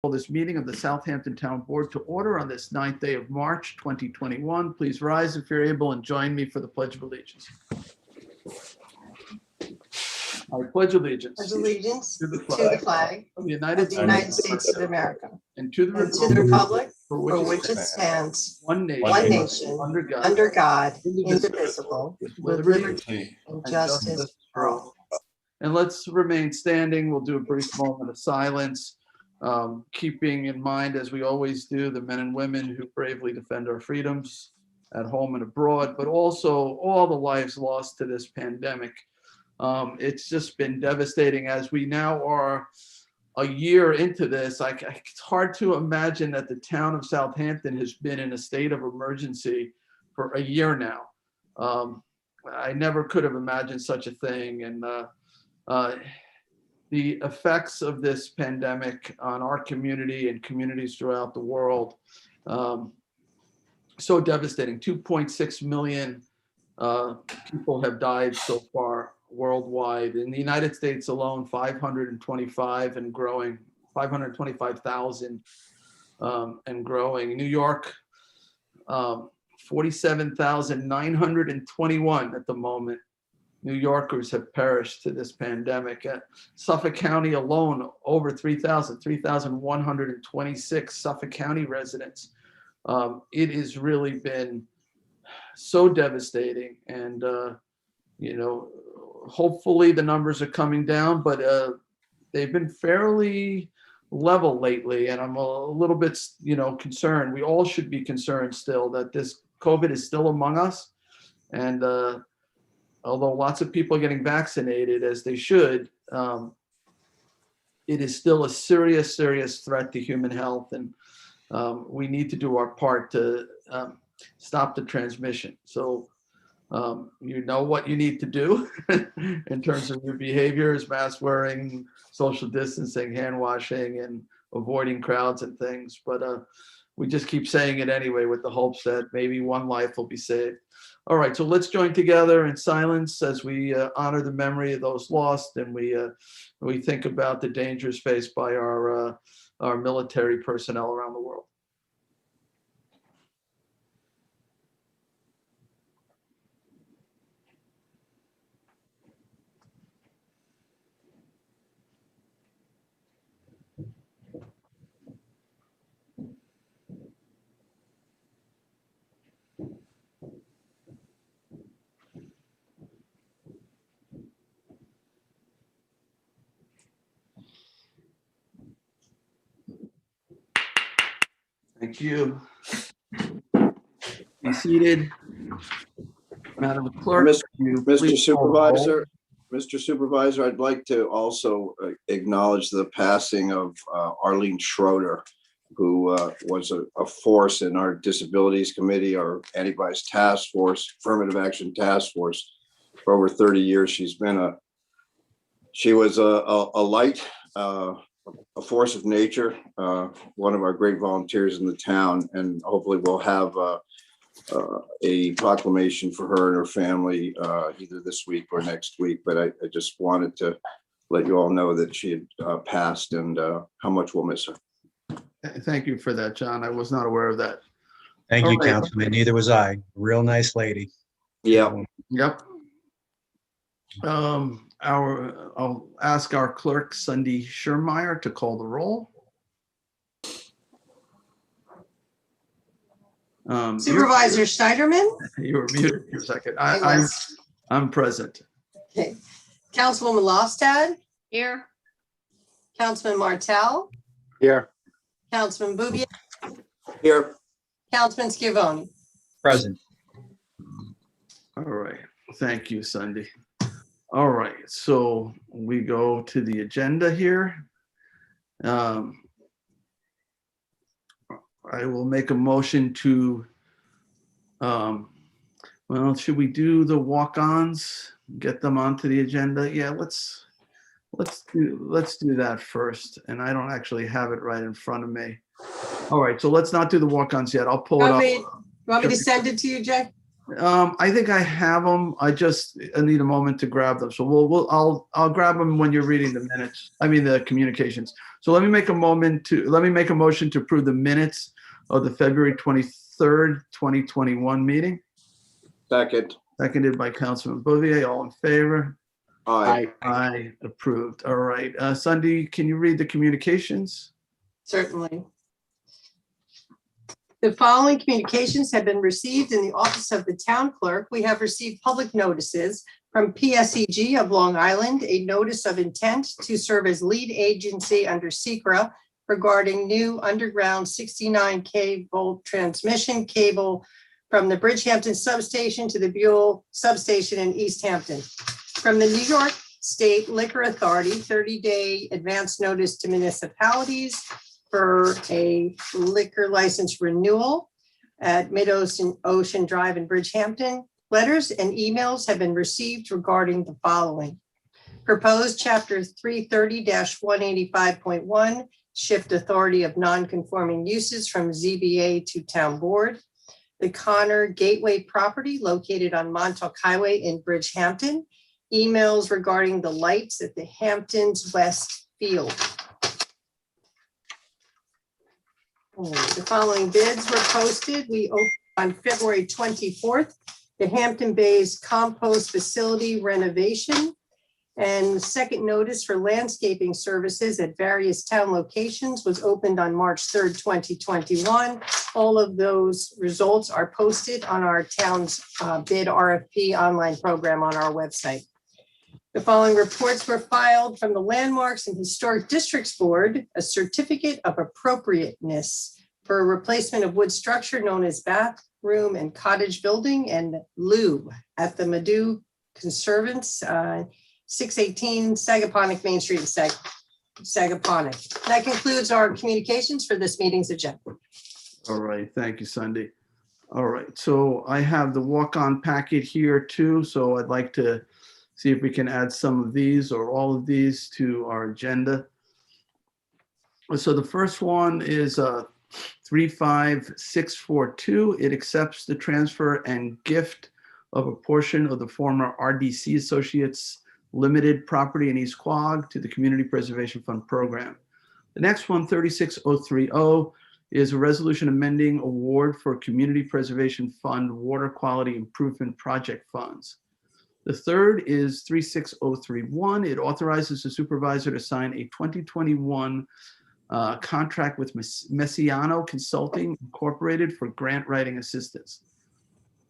This meeting of the Southampton Town Board to order on this 9th day of March 2021. Please rise if you're able and join me for the Pledge of Allegiance. I pledge allegiance to the flag of the of the United States of America and to the republic for for which which it stands, one one nation, under God, indivisible, with with liberty liberty and and justice for all. And let's remain standing. We'll do a brief moment of silence, keeping in mind, as we always do, the men and women who bravely defend our freedoms at home and abroad, but also all the lives lost to this pandemic. It's just been devastating. As we now are a year into this, it's hard to imagine that the town of Southampton has been in a state of emergency for a year now. I never could have imagined such a thing. And the effects of this pandemic on our community and communities throughout the world, so devastating. 2.6 million people have died so far worldwide. In the United States alone, 525 and growing, 525,000 and growing. New York, 47,921 at the moment. New Yorkers have perished to this pandemic. At Suffolk County alone, over 3,126 Suffolk County residents. It has really been so devastating. And, hopefully the numbers are coming down, but they've been fairly level lately. And I'm a little bit, concerned. We all should be concerned still that this COVID is still among us. And, although lots of people are getting vaccinated as they should, it is still a serious, serious threat to human health. And we need to do our part to stop the transmission. So you know what you need to do in terms of your behaviors: mask wearing, social distancing, hand washing, and avoiding crowds and things. But we just keep saying it anyway with the hopes that maybe one life will be saved. All right, so let's join together in silence as we honor the memory of those lost, and we think about the dangers faced by our military personnel around the world. Thank you. Be seated. Madam Clerk. Mr. Supervisor, I'd like to also acknowledge the passing of Arlene Schroeder, who was a force in our Disabilities Committee, our Antibodies Task Force, Affirmative Action Task Force. For over 30 years, she was a light, a force of nature, one of our great volunteers in the town, and hopefully we'll have a proclamation for her and her family either this week or next week. But I just wanted to let you all know that she had passed and how much we'll miss her. Thank you for that, John. I was not aware of that. Thank you, Councilman. Neither was I. Real nice lady. Yeah. Yep. I'll ask our clerk, Cindy Schirmeyer, to call the roll. Supervisor Schneiderman? You were muted for a second. I'm present. Okay. Councilwoman Lostad? Here. Councilman Martell? Here. Councilman Bouvier? Here. Councilman Schiavone? Present. All right. Thank you, Cindy. All right. So we go to the agenda here. I will make a motion to, well, should we do the walk-ons, get them onto the agenda? Yeah, let's do that first. And I don't actually have it right in front of me. All right, so let's not do the walk-ons yet. I'll pull it up. You want me to send it to you, Jay? I think I have them. I need a moment to grab them. So I'll grab them when you're reading the minutes. I mean, the communications. So let me make a motion to approve the minutes of the February 23rd, 2021 meeting. Second. Seconded by Councilman Bouvier. All in favor? Aye. Aye, approved. All right. Sunday, can you read the communications? Certainly. The following communications have been received in the office of the town clerk. We have received public notices from PSEG of Long Island, a notice of intent to serve as lead agency under SECRA regarding new underground 69 kV transmission cable from the Bridgehampton substation to the Buell substation in East Hampton. From the New York State Liquor Authority, 30-day advance notice to municipalities for a liquor license renewal at Mid-Ocean Drive in Bridgehampton. Letters and emails have been received regarding the following. Proposed Chapter 330-185.1, shift authority of non-conforming uses from ZBA to Town Board. The Connor Gateway property located on Montauk Highway in Bridgehampton. Emails regarding the lights at the Hamptons West Field. The following bids were posted. We opened on February 24th, the Hampton Bays compost facility renovation. And the second notice for landscaping services at various town locations was opened on March 3rd, 2021. All of those results are posted on our town's bid RFP online program on our website. The following reports were filed from the Landmarks and Historic Districts Board, a certificate of appropriateness for a replacement of wood structure known as bathroom and cottage building and loo at the Madu Conservance, 618 Sagaponack Main Street, Sagaponack. That concludes our communications for this meeting's agenda. All right. Thank you, Sunday. All right. So I have the walk-on packet here too. So I'd like to see if we can add some of these or all of these to our agenda. So the first one is 35642. It accepts the transfer and gift of a portion of the former RDC Associates Limited property in East Quogue to the Community Preservation Fund program. The next one, 36030, is a resolution amending award for Community Preservation Fund water quality improvement project funds. The third is 36031. It authorizes the supervisor to sign a 2021 contract with Messiano Consulting Incorporated for grant writing assistance.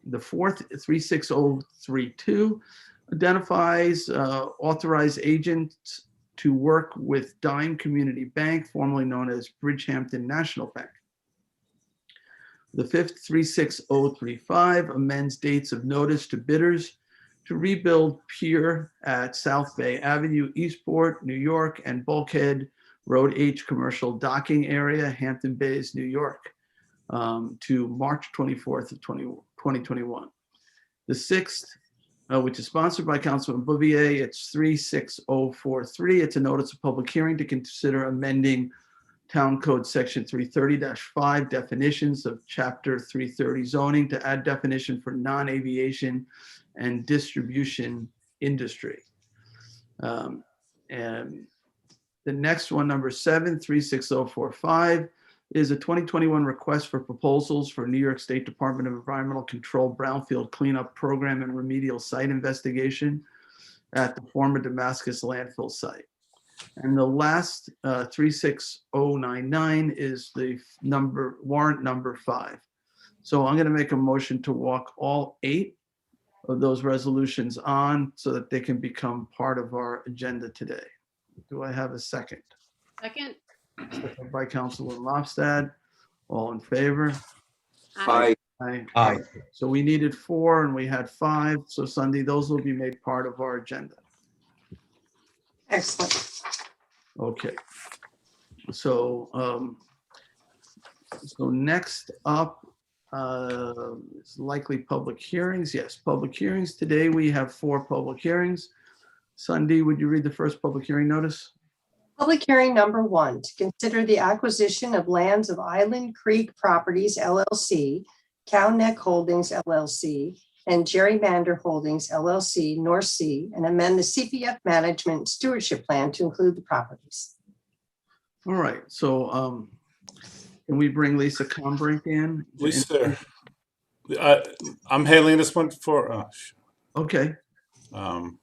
The fourth, 36032, identifies authorized agents to work with Dime Community Bank, formerly known as Bridgehampton National Bank. The fifth, 36035, amends dates of notice to bidders to rebuild pier at South Bay Avenue, Eastport, New York, and Bulkhead Road H commercial docking area, Hampton Bays, New York, to March 24th of 2021. The sixth, which is sponsored by Councilman Bouvier, it's 36043. It's a notice of public hearing to consider amending Town Code Section 330-5 definitions of Chapter 330 zoning to add definition for non-aviation and distribution industry. And the next one, number 7, 36045, is a 2021 request for proposals for New York State Department of Environmental Control brownfield cleanup program and remedial site investigation at the former Damascus landfill site. And the last 36099 is the warrant number 5. So I'm going to make a motion to walk all 8 of those resolutions on so that they can become part of our agenda today. Do I have a second? Second. Second by Councilman Lofstad. All in favor? Aye. Aye. Aye. So we needed 4 and we had 5. So Sunday, those will be made part of our agenda. Excellent. Okay. So, so next up is likely public hearings. Yes, public hearings. Today we have 4 public hearings. Sunday, would you read the first public hearing notice? Public hearing number 1, to consider the acquisition of lands of Island Creek Properties LLC, Cow Neck Holdings LLC, and Gerrymander Holdings LLC, North Sea, and amend the CPF Management Stewardship Plan to include the properties. All right, so can we bring Lisa Combrink in? Lisa, I'm handling this one for, Okay. trying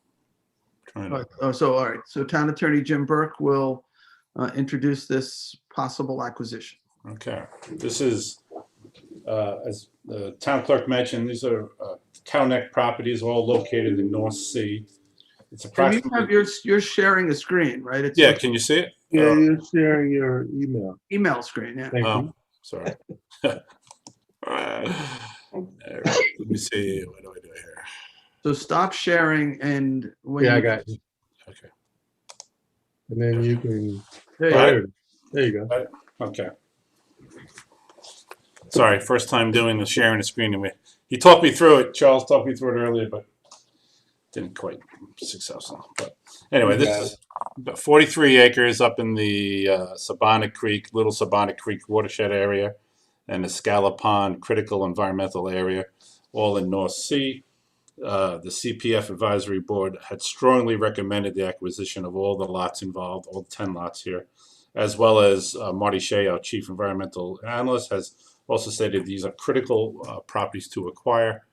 to, All right. So Town Attorney Jim Burke will introduce this possible acquisition. okay. This is, as the town clerk mentioned, these are Cowneck properties, all located in North Sea. It's And you have approximately, you're sharing a screen, right? It's yeah, a can you see it? Yeah, you're sharing your email. email screen, yeah. Thank Oh, you. sorry. Let me see, what do I do here? So stop sharing and when Yeah, I you, got it. Okay, And then you can, there you Got go. it. there you go. okay. Sorry, first time doing the sharing the screen. And he talked me through it. Charles talked me through it earlier, but didn't quite successful. But anyway, this is about 43 acres up in the Little Sabonic Creek watershed area and the Scala Pond Critical Environmental Area, all in North Sea. The CPF Advisory Board had strongly recommended the acquisition of all the lots involved, all 10 lots here, as well as Marty Shea, our Chief Environmental Analyst, has also stated these are critical properties to acquire.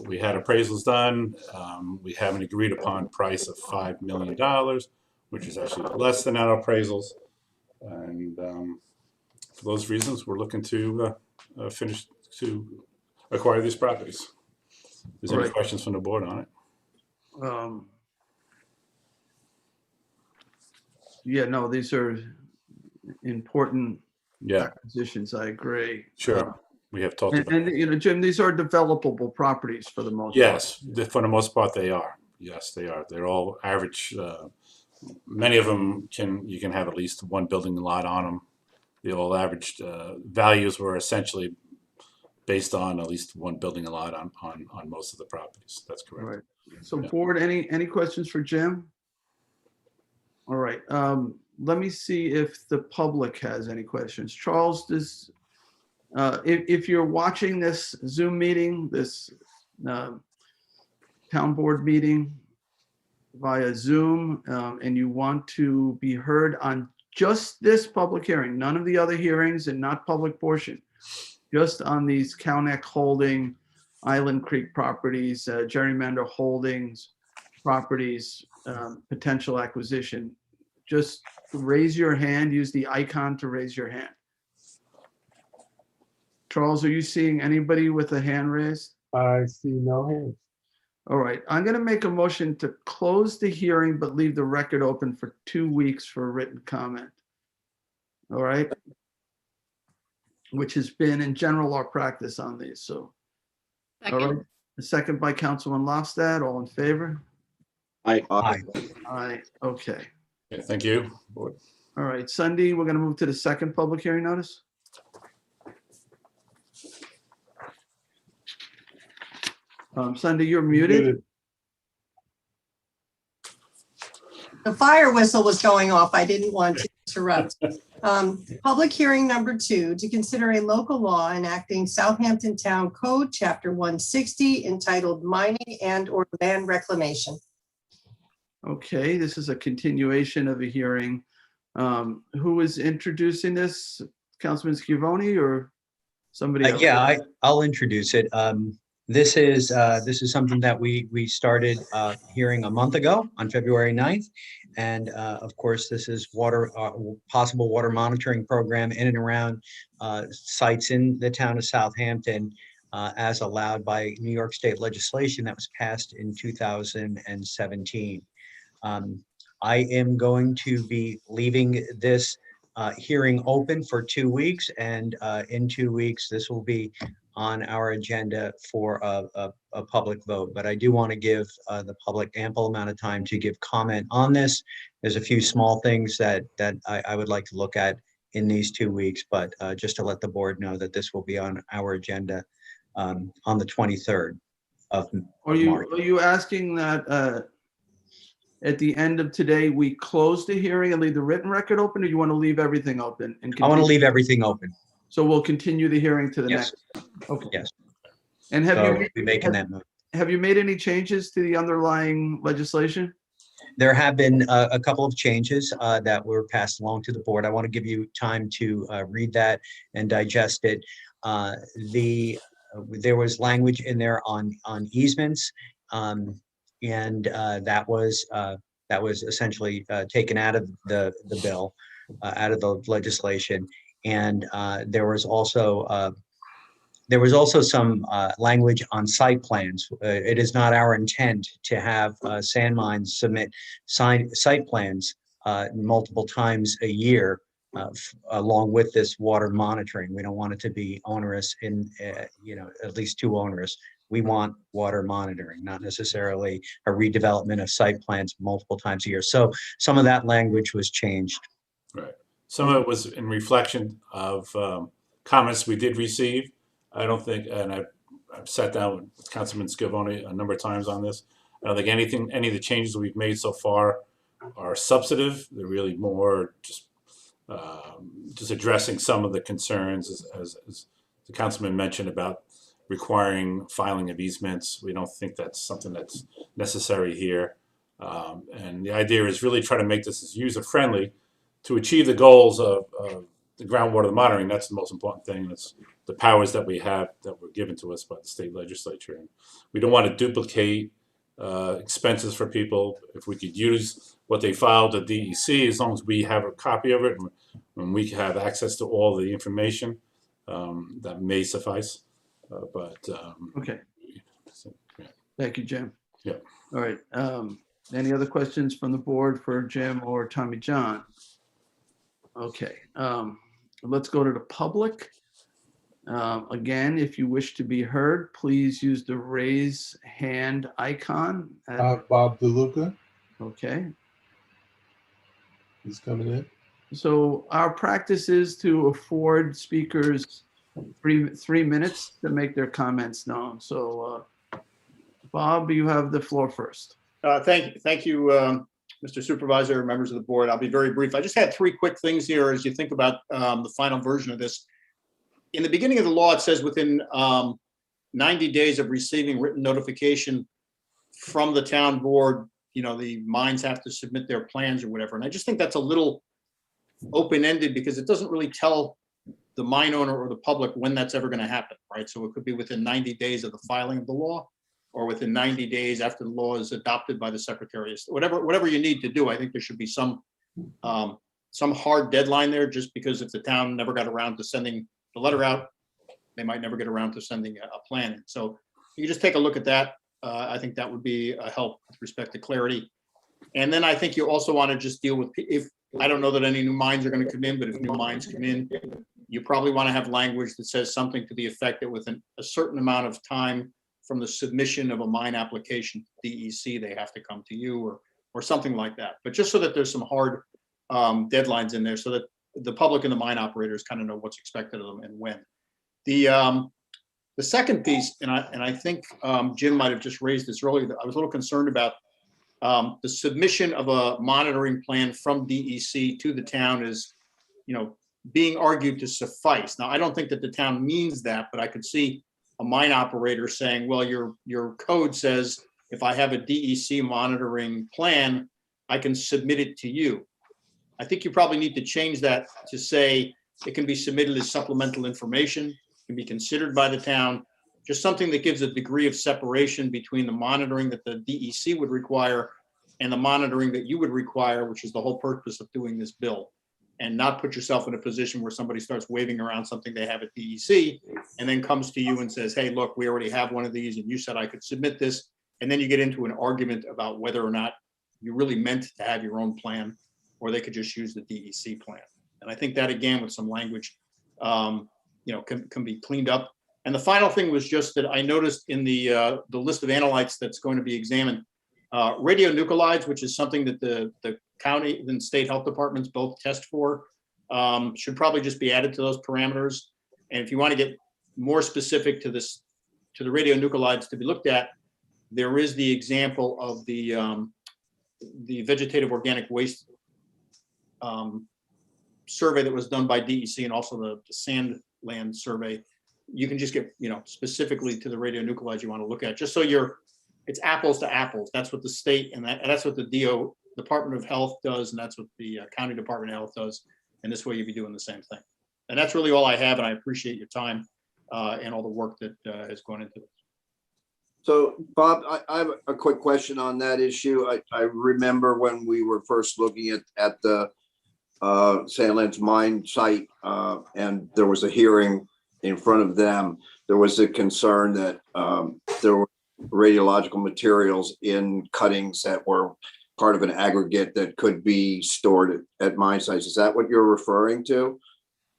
We had appraisals done. We have an agreed upon price of $5 million, which is actually less than our appraisals. And for those reasons, we're looking to acquire these properties. If there's any Right. questions from the board on it? Yeah, no, these are important Yeah, acquisitions. I agree. sure. We have talked about And you know, Jim, these are developable properties for the most part. Yes, for the most part, they are. Yes, they are. They're all average. Many of them you can have at least one building lot on them. The all averaged values were essentially based on at least one building lot on most of the properties. That's correct. Right. So Yeah. board, any questions for Jim? All right, let me see if the public has any questions. Charles, if you're watching this Zoom meeting, this town board meeting via Zoom, and you want to be heard on just this public hearing, none of the other hearings and not public portion, just on these Cowneck Holding, Island Creek properties, Gerrymander Holdings properties, potential acquisition, just raise your hand, use the icon to raise your hand. Charles, are you seeing anybody with a hand raised? I see no hands. All right, I'm going to make a motion to close the hearing, but leave the record open for 2 weeks for written comment. All right? Which has been in general our practice on these, so. All right, a second by Councilman Lofstad, all in favor? Aye. Aye, okay. Okay, thank you. Board. All right, Sunday, we're going to move to the second public hearing notice. Sunday, you're muted. The fire whistle was going off. I didn't want to interrupt. Public hearing number 2, to consider a local law enacting Southampton Town Code, Chapter 160, entitled Mining and/or Land Reclamation. Okay, this is a continuation of a hearing. Who is introducing this? Councilman Scavone or somebody else? Yeah, I'll introduce it. This is something that we started hearing a month ago on February 9th. And of course, this is possible water monitoring program in and around sites in the town of Southampton as allowed by New York State legislation that was passed in 2017. I am going to be leaving this hearing open for 2 weeks, and in 2 weeks, this will be on our agenda for a public vote. But I do want to give the public ample amount of time to give comment on this. There's a few small things that I would like to look at in these 2 weeks, but just to let the board know that this will be on our agenda on the 23rd of March. Are you asking that at the end of today, we close the hearing and leave the written record open, or you want to leave everything open? And I want to continue? leave everything open. So we'll continue the hearing to the Yes. next. Okay. Yes. And have So you we'll be making that move. have you made any changes to the underlying legislation? There have been a couple of changes that were passed along to the board. I want to give you time to read that and digest it. There was language in there on easements, and that was essentially taken out of the bill, out of the legislation. And there was also some language on site plans. It is not our intent to have sand mines submit site plans multiple times a year along with this water monitoring. We don't want it to be onerous at least too onerous. We want water monitoring, not necessarily a redevelopment of site plans multiple times a year. So some of that language was changed. Right. Some of it was in reflection of comments we did receive. I don't think, and I've sat down with Councilman Scavone a number of times on this. I don't think any of the changes we've made so far are substantive. They're really more just addressing some of the concerns, as the councilman mentioned about requiring filing of easements. We don't think that's something that's necessary here. And the idea is really try to make this as user-friendly to achieve the goals of the groundwater monitoring. That's the most important thing. That's the powers that we have that were given to us by the state legislature. And we don't want to duplicate expenses for people. If we could use what they filed at DEC, as long as we have a copy of it and we have access to all the information, that may suffice. Okay. So, yeah. Thank you, Jim. Yeah. All right. Any other questions from the board for Jim or Tommy John? Okay. Let's go to the public. Again, if you wish to be heard, please use the raise hand icon. Bob DeLuca, Okay. he's coming in. So our practice is to afford speakers 3 minutes to make their comments known. So Bob, you have the floor first. Thank you, Mr. Supervisor, members of the board. I'll be very brief. I just had 3 quick things here as you think about the final version of this. In the beginning of the law, it says within 90 days of receiving written notification from the town board, the mines have to submit their plans or whatever. And I just think that's a little open-ended because it doesn't really tell the mine owner or the public when that's ever going to happen, right? So it could be within 90 days of the filing of the law, or within 90 days after the law is adopted by the Secretary of State. Whatever you need to do. I think there should be some hard deadline there, just because if the town never got around to sending the letter out, they might never get around to sending a plan. So you just take a look at that. I think that would be a help with respect to clarity. And then I think you also want to just deal with, if I don't know that any new mines are going to come in, but if new mines come in, you probably want to have language that says something to the effect that within a certain amount of time from the submission of a mine application to DEC, they have to come to you or something like that. But just so that there's some hard deadlines in there so that the public and the mine operators kind of know what's expected of them and when. The second piece, and I think Jim might have just raised this earlier, I was a little concerned about the submission of a monitoring plan from DEC to the town is, being argued to suffice. Now, I don't think that the town means that, but I could see a mine operator saying, well, your code says if I have a DEC monitoring plan, I can submit it to you. I think you probably need to change that to say it can be submitted as supplemental information, can be considered by the town, just something that gives a degree of separation between the monitoring that the DEC would require and the monitoring that you would require, which is the whole purpose of doing this bill. And not put yourself in a position where somebody starts waving around something they have at DEC and then comes to you and says, hey, look, we already have one of these and you said I could submit this. And then you get into an argument about whether or not you really meant to have your own plan, or they could just use the DEC plan. And I think that, again, with some language, can be cleaned up. And the final thing was just that I noticed in the list of analytes that's going to be examined, radionuclides, which is something that the county and state health departments both test for, should probably just be added to those parameters. And if you want to get more specific to this, to the radionuclides to be looked at, there is the example of the vegetative organic waste survey that was done by DEC, and also the sand land survey you can just get, specifically to the radionuclides you want to look at, just so it's apples to apples. That's what the state and that's what the Department of Health does, and that's what the County Department of Health does. And this way you'd be doing the same thing. And that's really all I have, and I appreciate your time and all the work that has gone into it. So, Bob, I have a quick question on that issue. I remember when we were first looking at the Sandlands mine site, and there was a hearing in front of them. There was a concern that there were radiological materials in cuttings that were part of an aggregate that could be stored at mine sites. Is that what you're referring to?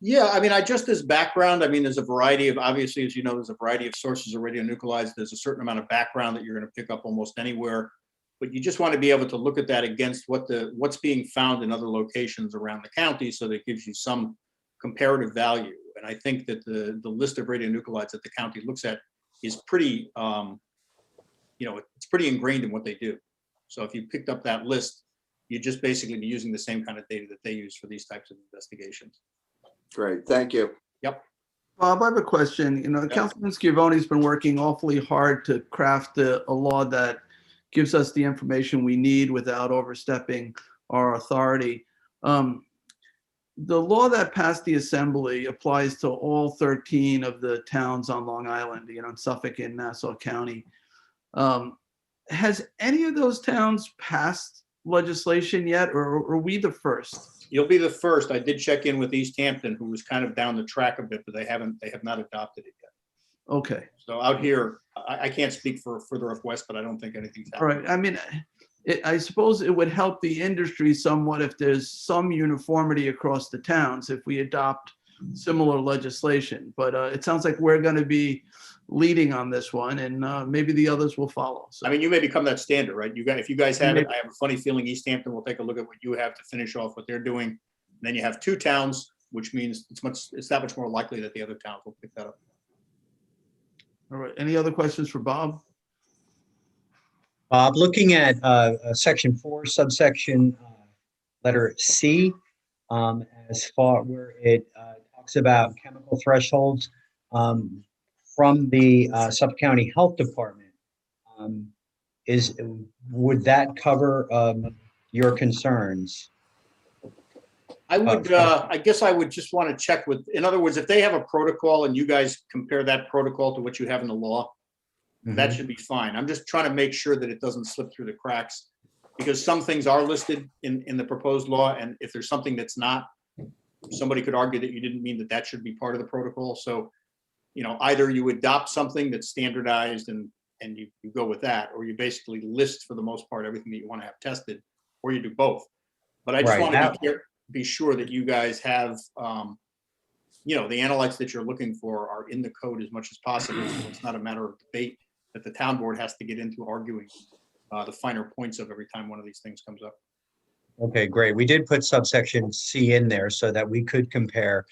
Yeah, I mean, just as background, there's a variety of, obviously, as you know, there's a variety of sources of radionuclides. There's a certain amount of background that you're going to pick up almost anywhere, but you just want to be able to look at that against what's being found in other locations around the county, so that it gives you some comparative value. And I think that the list of radionuclides that the county looks at is pretty, it's pretty ingrained in what they do. So if you picked up that list, you'd just basically be using the same kind of data that they use for these types of investigations. Great, thank you. Yep. Bob, I have a question. Councilman Schiavone's been working awfully hard to craft a law that gives us the information we need without overstepping our authority. The law that passed the Assembly applies to all 13 of the towns on Long Island, in Suffolk and Nassau County. Has any of those towns passed legislation yet, or are we the first? You'll be the first. I did check in with East Hampton, who was kind of down the track a bit, but they have not adopted it yet. Okay. So out here, I can't speak for further up west, but I don't think anything's All happening. right. I suppose it would help the industry somewhat if there's some uniformity across the towns if we adopt similar legislation. But it sounds like we're going to be leading on this one, and maybe the others will follow. So. You may become that standard, right? If you guys have it, I have a funny feeling East Hampton will take a look at what you have to finish off what they're doing. And then you have 2 towns, which means it's that much more likely that the other towns will pick that up. All right. Any other questions for Bob? Bob, looking at section 4, subsection letter C, as far where it talks about chemical thresholds from the Suffolk County Health Department, would that cover your concerns? I would, I guess I would just want to check with, in other words, if they have a protocol and you guys compare that protocol to what you have in the law, that should be fine. I'm just trying to make sure that it doesn't slip through the cracks, because some things are listed in the proposed law, and if there's something that's not, somebody could argue that you didn't mean that should be part of the protocol. So, either you adopt something that's standardized and you go with that, or you basically list for the most part everything that you want to have tested, or you do both. But I just want to be sure that you guys have, the analytes that you're looking for are in the code as much as possible. So it's not a matter of debate that the town board has to get into arguing the finer points of every time one of these things comes up. Okay, great. We did put subsection C in there so that we could compare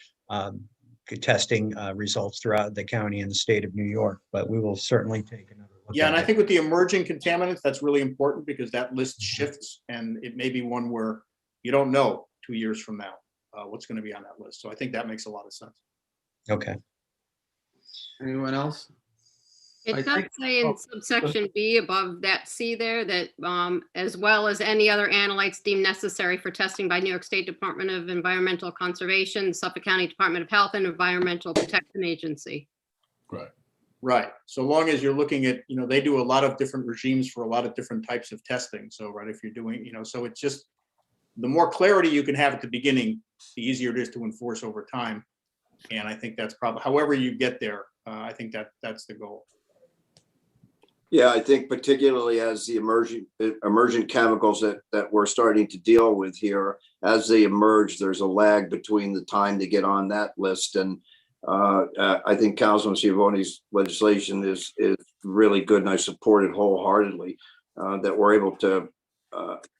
testing results throughout the county and the state of New York, but we will certainly take another look. Yeah, and I think with the emerging contaminants, that's really important, because that list shifts, and it may be one where you don't know 2 years from now what's going to be on that list. So I think that makes a lot of sense. Okay. Anyone else? It does say in subsection B above that C there that as well as any other analytes deemed necessary for testing by New York State Department of Environmental Conservation, Suffolk County Department of Health, and Environmental Protection Agency. Right. So long as you're looking at, they do a lot of different regimes for a lot of different types of testing. So, right, if you're doing, so it's just, the more clarity you can have at the beginning, the easier it is to enforce over time. And I think that's probably, however you get there, I think that's the goal. Yeah, I think particularly as the emergent chemicals that we're starting to deal with here, as they emerge, there's a lag between the time to get on that list. And I think Councilman Schiavone's legislation is really good, and I support it wholeheartedly, that we're able to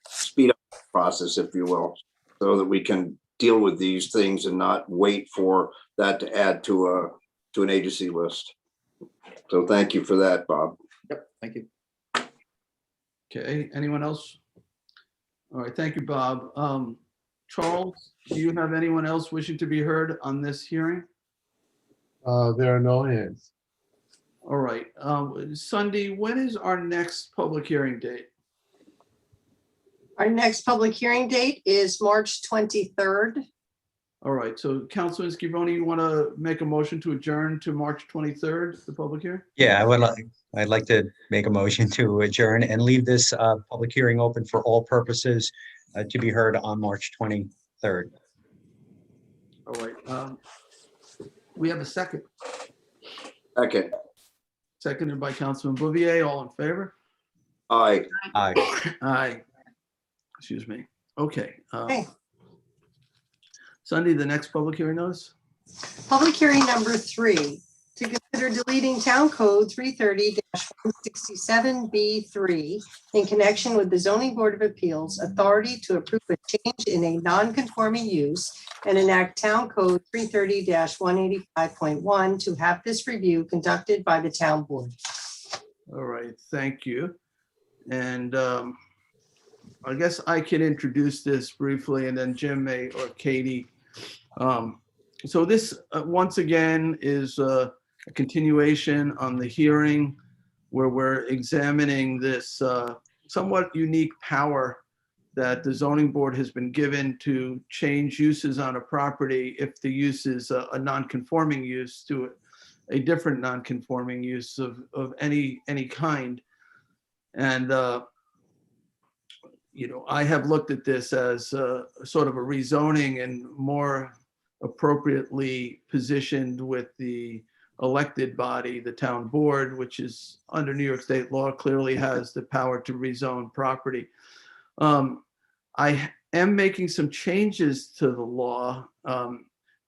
speed up the process, if you will, so that we can deal with these things and not wait for that to add to an agency list. So thank you for that, Bob. Yep, thank you. Okay, anyone else? All right, thank you, Bob. Charles, do you have anyone else wishing to be heard on this hearing? There are no hands. All right. Sunday, when is our next public hearing date? Our next public hearing date is March 23rd. All right. So Councilman Scavone, you want to make a motion to adjourn to March 23rd, the public hearing? Yeah, I'd like to make a motion to adjourn and leave this public hearing open for all purposes to be heard on March 23rd. All right. We have a second. Okay, Seconded by Councilman Bouvier. All in favor? aye. Aye. Aye. Excuse me. Okay. Okay. Sunday, the next public hearing notice? Public hearing number 3, to consider deleting Town Code 330-167B3 in connection with the Zoning Board of Appeals authority to approve a change in a non-conforming use and enact Town Code 330-185.1 to have this review conducted by the Town Board. All right, thank you. And I guess I can introduce this briefly and then Jim may or Katie. So this, once again, is a continuation on the hearing where we're examining this somewhat unique power that the zoning board has been given to change uses on a property if the use is a non-conforming use to a different non-conforming use of any kind. And you know, I have looked at this as sort of a rezoning and more appropriately positioned with the elected body, the town board, which is under New York state law, clearly has the power to rezone property. I am making some changes to the law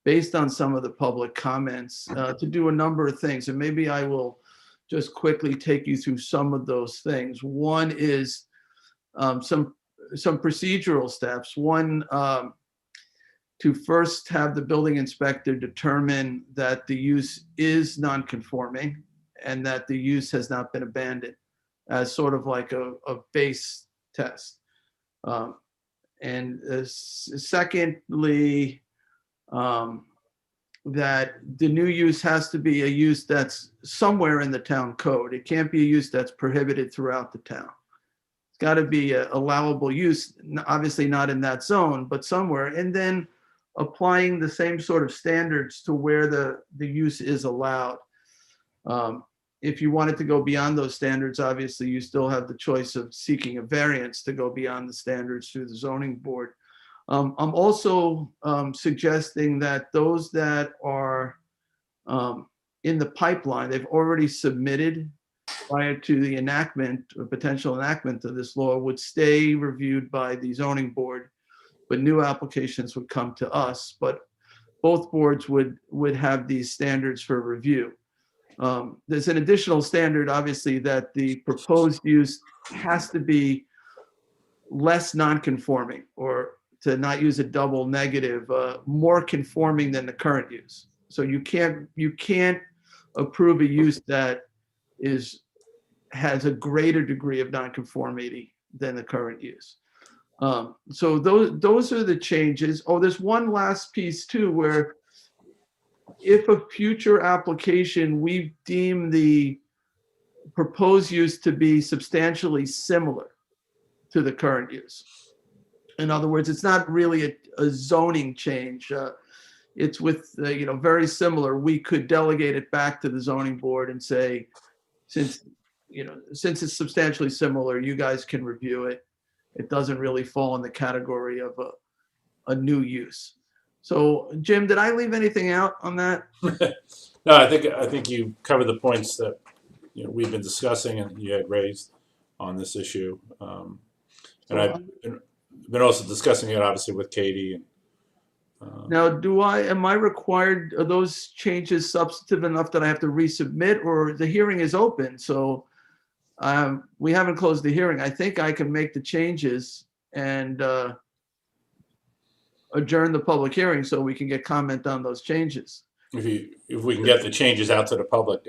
based on some of the public comments to do a number of things. And maybe I will just quickly take you through some of those things. One is some procedural steps. One, to first have the building inspector determine that the use is non-conforming and that the use has not been abandoned as sort of like a base test. And secondly, that the new use has to be a use that's somewhere in the town code. It can't be a use that's prohibited throughout the town. It's got to be an allowable use, obviously not in that zone, but somewhere. And then applying the same sort of standards to where the use is allowed. If you wanted to go beyond those standards, obviously you still have the choice of seeking a variance to go beyond the standards through the zoning board. I'm also suggesting that those that are in the pipeline, they've already submitted prior to the enactment or potential enactment of this law would stay reviewed by the zoning board, but new applications would come to us, but both boards would have these standards for review. There's an additional standard, obviously, that the proposed use has to be less non-conforming, or to not use a double negative, more conforming than the current use. So you can't approve a use that has a greater degree of nonconformity than the current use. So those are the changes. Oh, there's one last piece too, where if a future application, we deem the proposed use to be substantially similar to the current use. In other words, it's not really a zoning change. It's with, very similar. We could delegate it back to the zoning board and say, since it's substantially similar, you guys can review it. It doesn't really fall in the category of a new use. So, Jim, did I leave anything out on that? No, I think you covered the points that we've been discussing and you had raised on this issue. And I've been also discussing it obviously with Katie. Now, am I required, are those changes substantive enough that I have to resubmit, or the hearing is open? So we haven't closed the hearing. I think I can make the changes and adjourn the public hearing so we can get comment on those changes. If we can get the changes out to the public.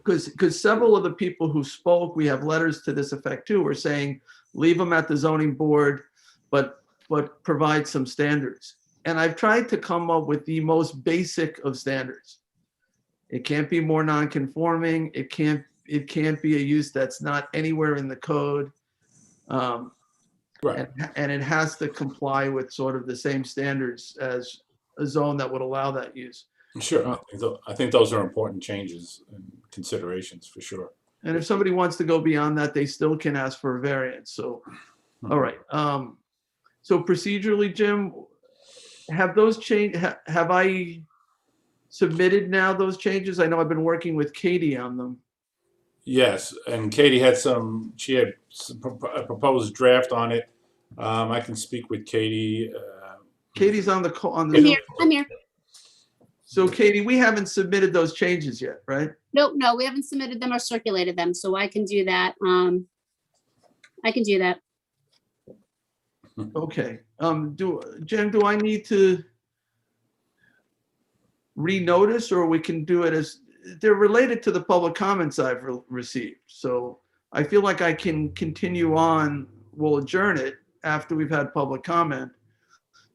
Because several of the people who spoke, we have letters to this effect too, were saying, leave them at the zoning board, but provide some standards. And I've tried to come up with the most basic of standards. It can't be more non-conforming. It can't be a use that's not anywhere in the code. Right. And it has to comply with sort of the same standards as a zone that would allow that use. Sure. I think those are important changes and considerations for sure. And if somebody wants to go beyond that, they still can ask for a variance. So, all right. So procedurally, Jim, have those changed? Have I submitted now those changes? I know I've been working with Katie on them. Yes, and Katie had she had a proposed draft on it. I can speak with Katie. Katie's on the call on I'm the. here. I'm here. So Katie, we haven't submitted those changes yet, right? No, we haven't submitted them or circulated them, so I can do that. I can do that. Okay. Jen, do I need to renotice, or we can do it as they're related to the public comments I've received? So I feel like I can continue on. We'll adjourn it after we've had public comment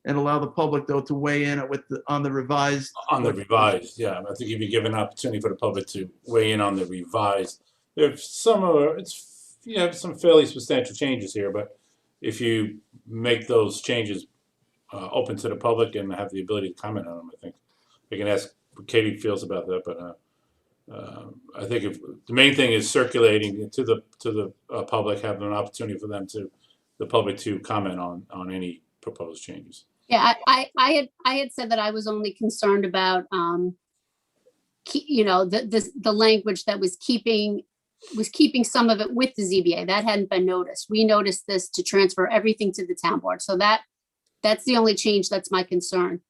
and allow the public though to weigh in on the revised. On the revised, yeah. I think you'd be given an opportunity for the public to weigh in on the revised. There's some some fairly substantial changes here, but if you make those changes open to the public and have the ability to comment on them, I think we can ask what Katie feels about that. But I think if the main thing is circulating to the public, having an opportunity for the public to comment on any proposed changes. Yeah, I had said that I was only concerned about, the language that was keeping some of it with the ZBA. That hadn't been noticed. We noticed this to transfer everything to the town board. So that's the only change that's my concern.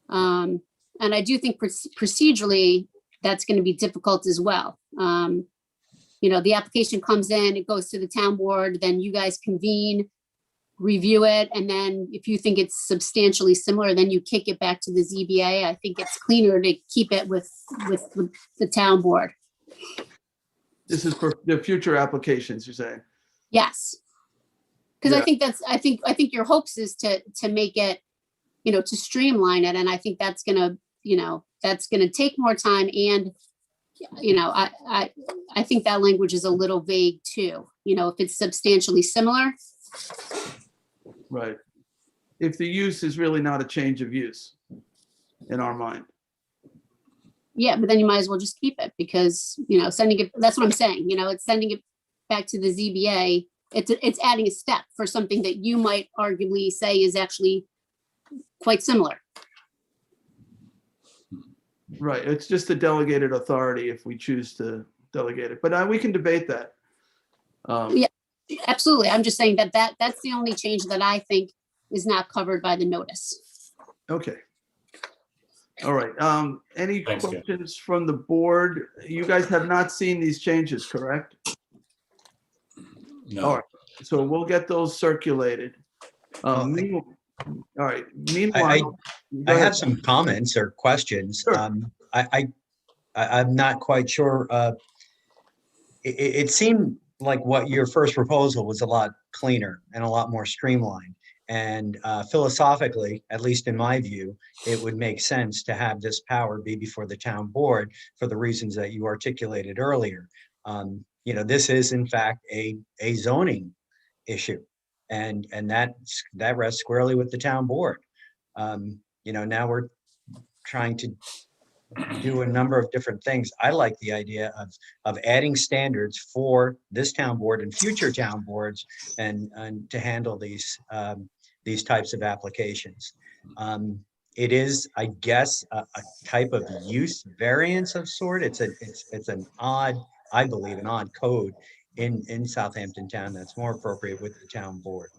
And I do think procedurally, that's going to be difficult as well. The application comes in, it goes to the town board, then you guys convene, review it, and then if you think it's substantially similar, then you kick it back to the ZBA. I think it's cleaner to keep it with the town board. This is for the future applications, you're saying? Yes. Because Yeah. I think your hopes is to make it, to streamline it. And I think that's gonna take more time. And, I think that language is a little vague too. If it's substantially similar. Right. If the use is really not a change of use in our mind. Yeah, but then you might as well just keep it because, sending it, that's what I'm saying, it's sending it back to the ZBA. It's adding a step for something that you might arguably say is actually quite similar. Right. It's just a delegated authority if we choose to delegate it, but we can debate that. Yeah, absolutely. I'm just saying that's the only change that I think is not covered by the notice. Okay. All right. Any Thanks, Ken. questions from the board? You guys have not seen these changes, correct? No. All right. So we'll get those circulated. All right. Meanwhile, I have some comments or questions. Sure. I'm not quite sure. It seemed like what your first proposal was a lot cleaner and a lot more streamlined. And philosophically, at least in my view, it would make sense to have this power be before the town board for the reasons that you articulated earlier. This is in fact a zoning issue, and that rests squarely with the town board. Now we're trying to do a number of different things. I like the idea of adding standards for this town board and future town boards and to handle these types of applications. It is, I guess, a type of use variance of sort. It's an odd, I believe, an odd code in Southampton town that's more appropriate with the town board.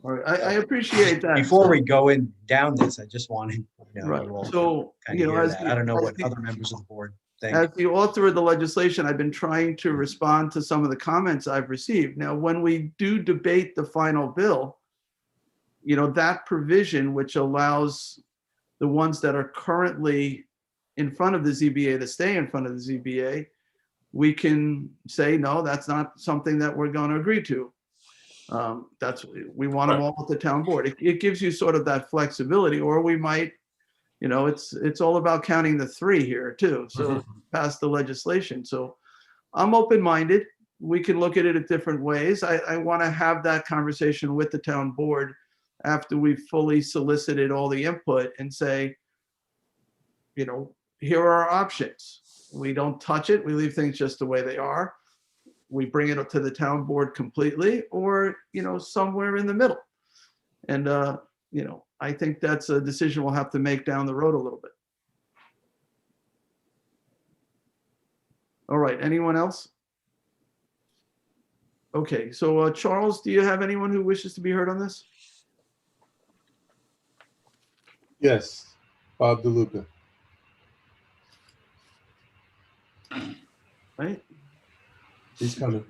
all right, I appreciate that. Before we go down this, I just wanted, Right. you all to So, kind of hear as that. I don't know what the- other members of the board think. As the author of the legislation, I've been trying to respond to some of the comments I've received. Now, when we do debate the final bill, that provision which allows the ones that are currently in front of the ZBA to stay in front of the ZBA, we can say, no, that's not something that we're going to agree to. We want them all at the town board. It gives you sort of that flexibility, or we might, you know, it's all about counting the three here too. So pass the legislation. So I'm open-minded. We can look at it at different ways. I want to have that conversation with the town board after we've fully solicited all the input and say, you know, here are our options. We don't touch it. We leave things just the way they are. We bring it up to the town board completely, or, you know, somewhere in the middle. And, you know, I think that's a decision we'll have to make down the road a little bit. All right, anyone else? Okay, so Charles, do you have anyone who wishes to be heard on this? Yes, Bob DeLuca. Right, He's coming.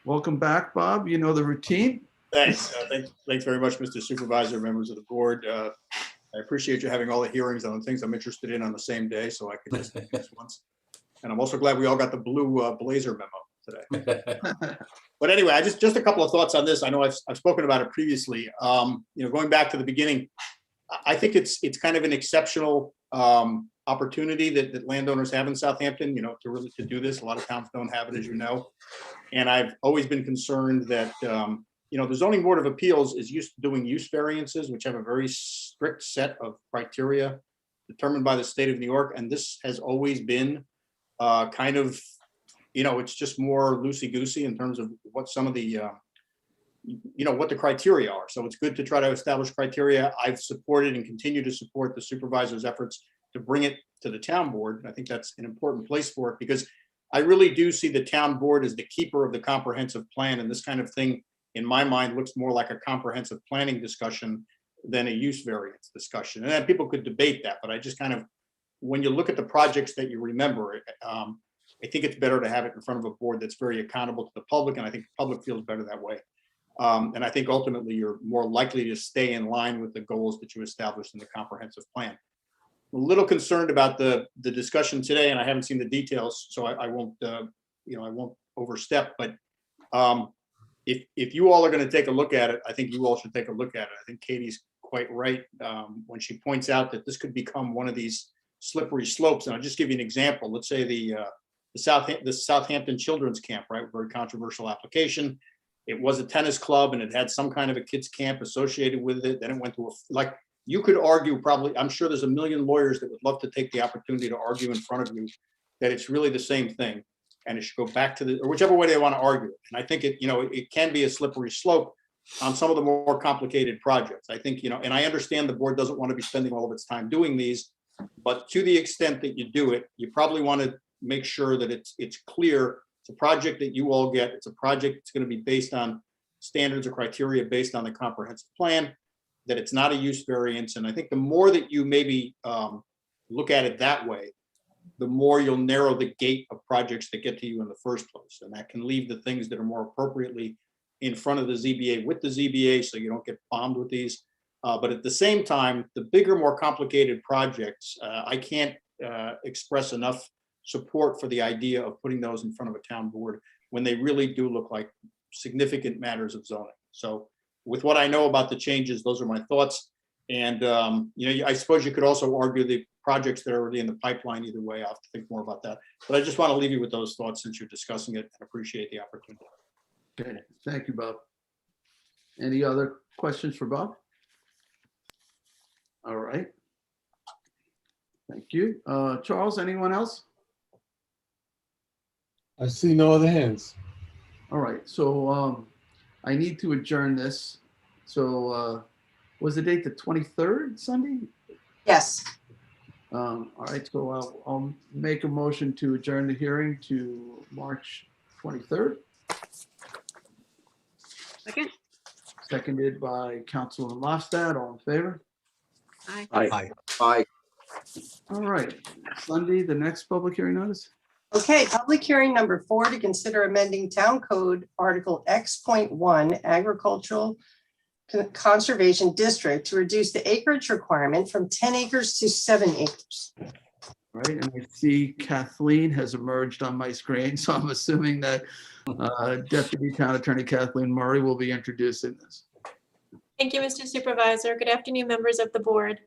welcome back, Bob. You know the routine. Thanks. Thanks very much, Mr. Supervisor, members of the board. I appreciate you having all the hearings on things I'm interested in on the same day, so I could just miss once. And I'm also glad we all got the blue blazer memo today. But anyway, just a couple of thoughts on this. I know I've spoken about it previously. You know, going back to the beginning, I think it's kind of an exceptional opportunity that landowners have in Southampton, you know, to do this. A lot of towns don't have it, as you know. And I've always been concerned that, you know, the Zoning Board of Appeals is used to doing use variances, which have a very strict set of criteria determined by the state of New York. And this has always been kind of, you know, it's just more loosey-goosey in terms of what some of the, you know, what the criteria are. So it's good to try to establish criteria. I've supported and continue to support the supervisor's efforts to bring it to the town board. I think that's an important place for it, because I really do see the town board as the keeper of the comprehensive plan. And this kind of thing, in my mind, looks more like a comprehensive planning discussion than a use variance discussion. And then people could debate that, but I just kind of, when you look at the projects that you remember, I think it's better to have it in front of a board that's very accountable to the public, and I think the public feels better that way. And I think ultimately you're more likely to stay in line with the goals that you established in the comprehensive plan. I'm a little concerned about the discussion today, and I haven't seen the details, so I won't, you know, I won't overstep. But if you all are going to take a look at it, I think you all should take a look at it. I think Katie's quite right when she points out that this could become one of these slippery slopes. And I'll just give you an example. Let's say the Southampton Children's Camp, right? Very controversial application. It was a tennis club and it had some kind of a kids camp associated with it. Then it went to like, you could argue probably, I'm sure there's a million lawyers that would love to take the opportunity to argue in front of you that it's really the same thing. And it should go back to or whichever way they want to argue it. And I think it, you know, it can be a slippery slope on some of the more complicated projects. I think, you know, and I understand the board doesn't want to be spending all of its time doing these, but to the extent that you do it, you probably want to make sure that it's clear. It's a project that you all get. It's a project that's going to be based on standards or criteria based on the comprehensive plan, that it's not a use variance. And I think the more that you maybe look at it that way, the more you'll narrow the gate of projects that get to you in the first place. And that can leave the things that are more appropriately in front of the ZBA with the ZBA, so you don't get bombed with these. But at the same time, the bigger, more complicated projects, I can't express enough support for the idea of putting those in front of a town board when they really do look like significant matters of zoning. So with what I know about the changes, those are my thoughts. And, you know, I suppose you could also argue the projects that are already in the pipeline either way. I'll have to think more about that. But I just want to leave you with those thoughts since you're discussing it, and appreciate the opportunity. Okay, thank you, Bob. Any other questions for Bob? All right. Thank you. Charles, anyone else? I see no other hands. All right, so I need to adjourn this. So was the date the 23rd, Sunday? Yes. All right, so I'll make a motion to adjourn the hearing to March 23rd. Second? Seconded by Councilman Lofstad. All in favor? Aye. Aye. Aye. All right, Sunday, the next public hearing notice. Okay, public hearing number 4 to consider amending Town Code Article X.1 Agricultural Conservation District to reduce the acreage requirement from 10 acres to 7 acres. Right, and I see Kathleen has emerged on my screen, so I'm assuming that Deputy Town Attorney Kathleen Murray will be introducing this. Thank you, Mr. Supervisor. Good afternoon, members of the board.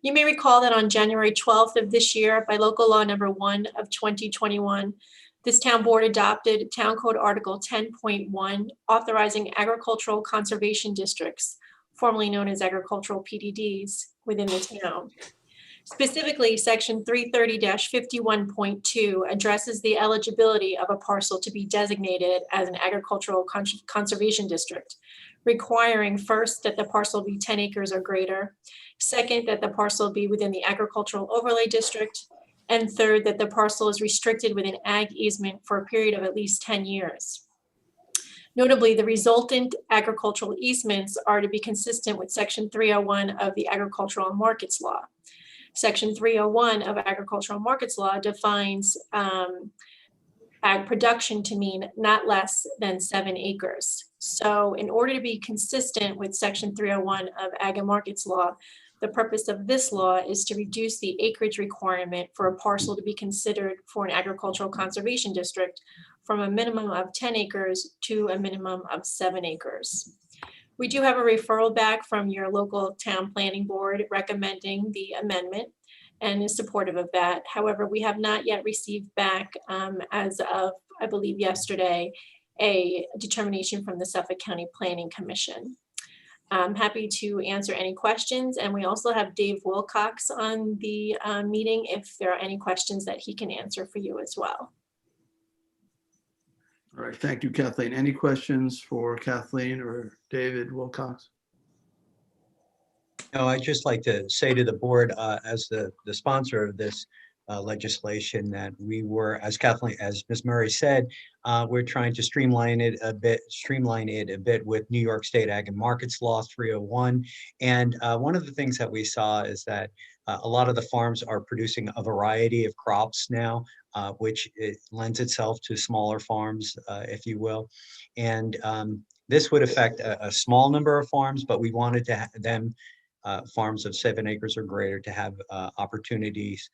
You may recall that on January 12th of this year, by local law number 1 of 2021, this town board adopted Town Code Article 10.1, authorizing agricultural conservation districts, formerly known as agricultural PDDs, within the town. Specifically, Section 330-51.2 addresses the eligibility of a parcel to be designated as an agricultural conservation district, requiring first that the parcel be 10 acres or greater, second, that the parcel be within the agricultural overlay district, and third, that the parcel is restricted with an ag easement for a period of at least 10 years. Notably, the resultant agricultural easements are to be consistent with Section 301 of the Agricultural Markets Law. Section 301 of Agricultural Markets Law defines ag production to mean not less than 7 acres. So in order to be consistent with Section 301 of Ag and Markets Law, the purpose of this law is to reduce the acreage requirement for a parcel to be considered for an agricultural conservation district from a minimum of 10 acres to a minimum of 7 acres. We do have a referral back from your local town planning board recommending the amendment and is supportive of that. However, we have not yet received back, as of, I believe, yesterday, a determination from the Suffolk County Planning Commission. I'm happy to answer any questions, and we also have Dave Wilcox on the meeting if there are any questions that he can answer for you as well. All right, thank you, Kathleen. Any questions for Kathleen or David Wilcox? No, I'd just like to say to the board, as the sponsor of this legislation, that we were, as Kathleen, as Ms. Murray said, we're trying to streamline it a bit with New York State Ag and Markets Law 301. And one of the things that we saw is that a lot of the farms are producing a variety of crops now, which it lends itself to smaller farms, if you will. And this would affect a small number of farms, but we wanted to have them, farms of 7 acres or greater, to have opportunities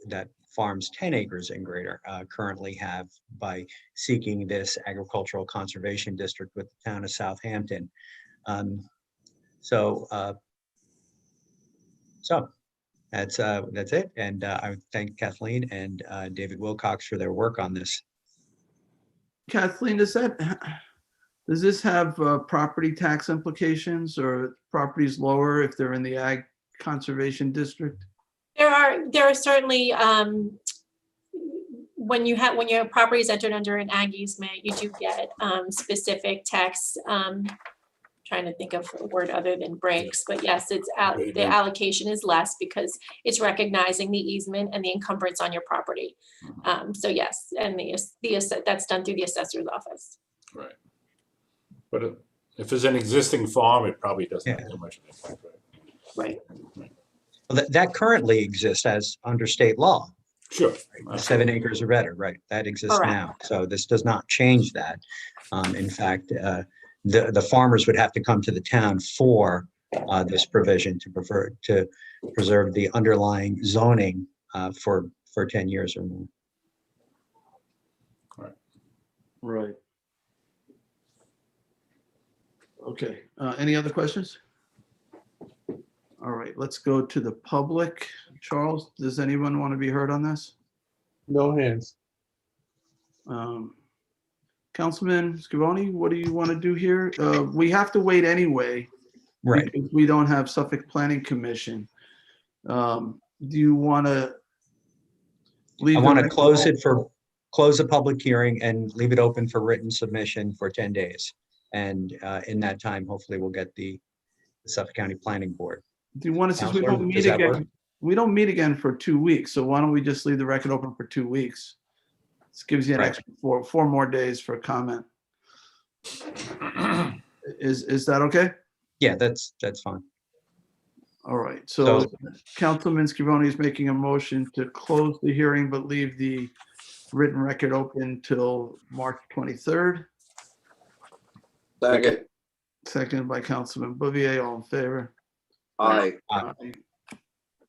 that farms 10 acres and greater currently have by seeking this agricultural conservation district with the town of Southampton. So that's it. And I would thank Kathleen and David Wilcox for their work on this. Kathleen, does this have property tax implications, or properties lower if they're in the ag conservation district? There are certainly, when your property is entered under an ag easement, you do get specific tax. Trying to think of a word other than breaks, but yes, the allocation is less because it's recognizing the easement and the encumbrance on your property. So yes, and that's done through the assessor's office. Right. But if there's an existing farm, it probably doesn't have too much of an impact. Right. Well, that currently exists as under state law. Sure. 7 acres or better, right? That exists Correct. now. So this does not change that. In fact, the farmers would have to come to the town for this provision to preserve the underlying zoning for 10 years or more. Right. Okay, any other questions? All right, let's go to the public. Charles, does anyone want to be heard on this? No hands. Councilman Scavone, what do you want to do here? We have to wait anyway. Right. Because we don't have Suffolk Planning Commission. Do you want to leave? I want to close the public hearing and leave it open for written submission for 10 days. And in that time, hopefully we'll get the Suffolk County Planning Board. Do you want to, since we Counselor, don't meet does that again, work? we don't meet again for 2 weeks, so why don't we just leave the record open for 2 weeks? This gives you an Right. extra four more days for comment. Is that okay? Yeah, that's fine. All right, so Councilman Scavone is making a motion to close the hearing, but leave the written record open till March 23rd. Second. Seconded by Councilman Bouvier, all in favor? Aye.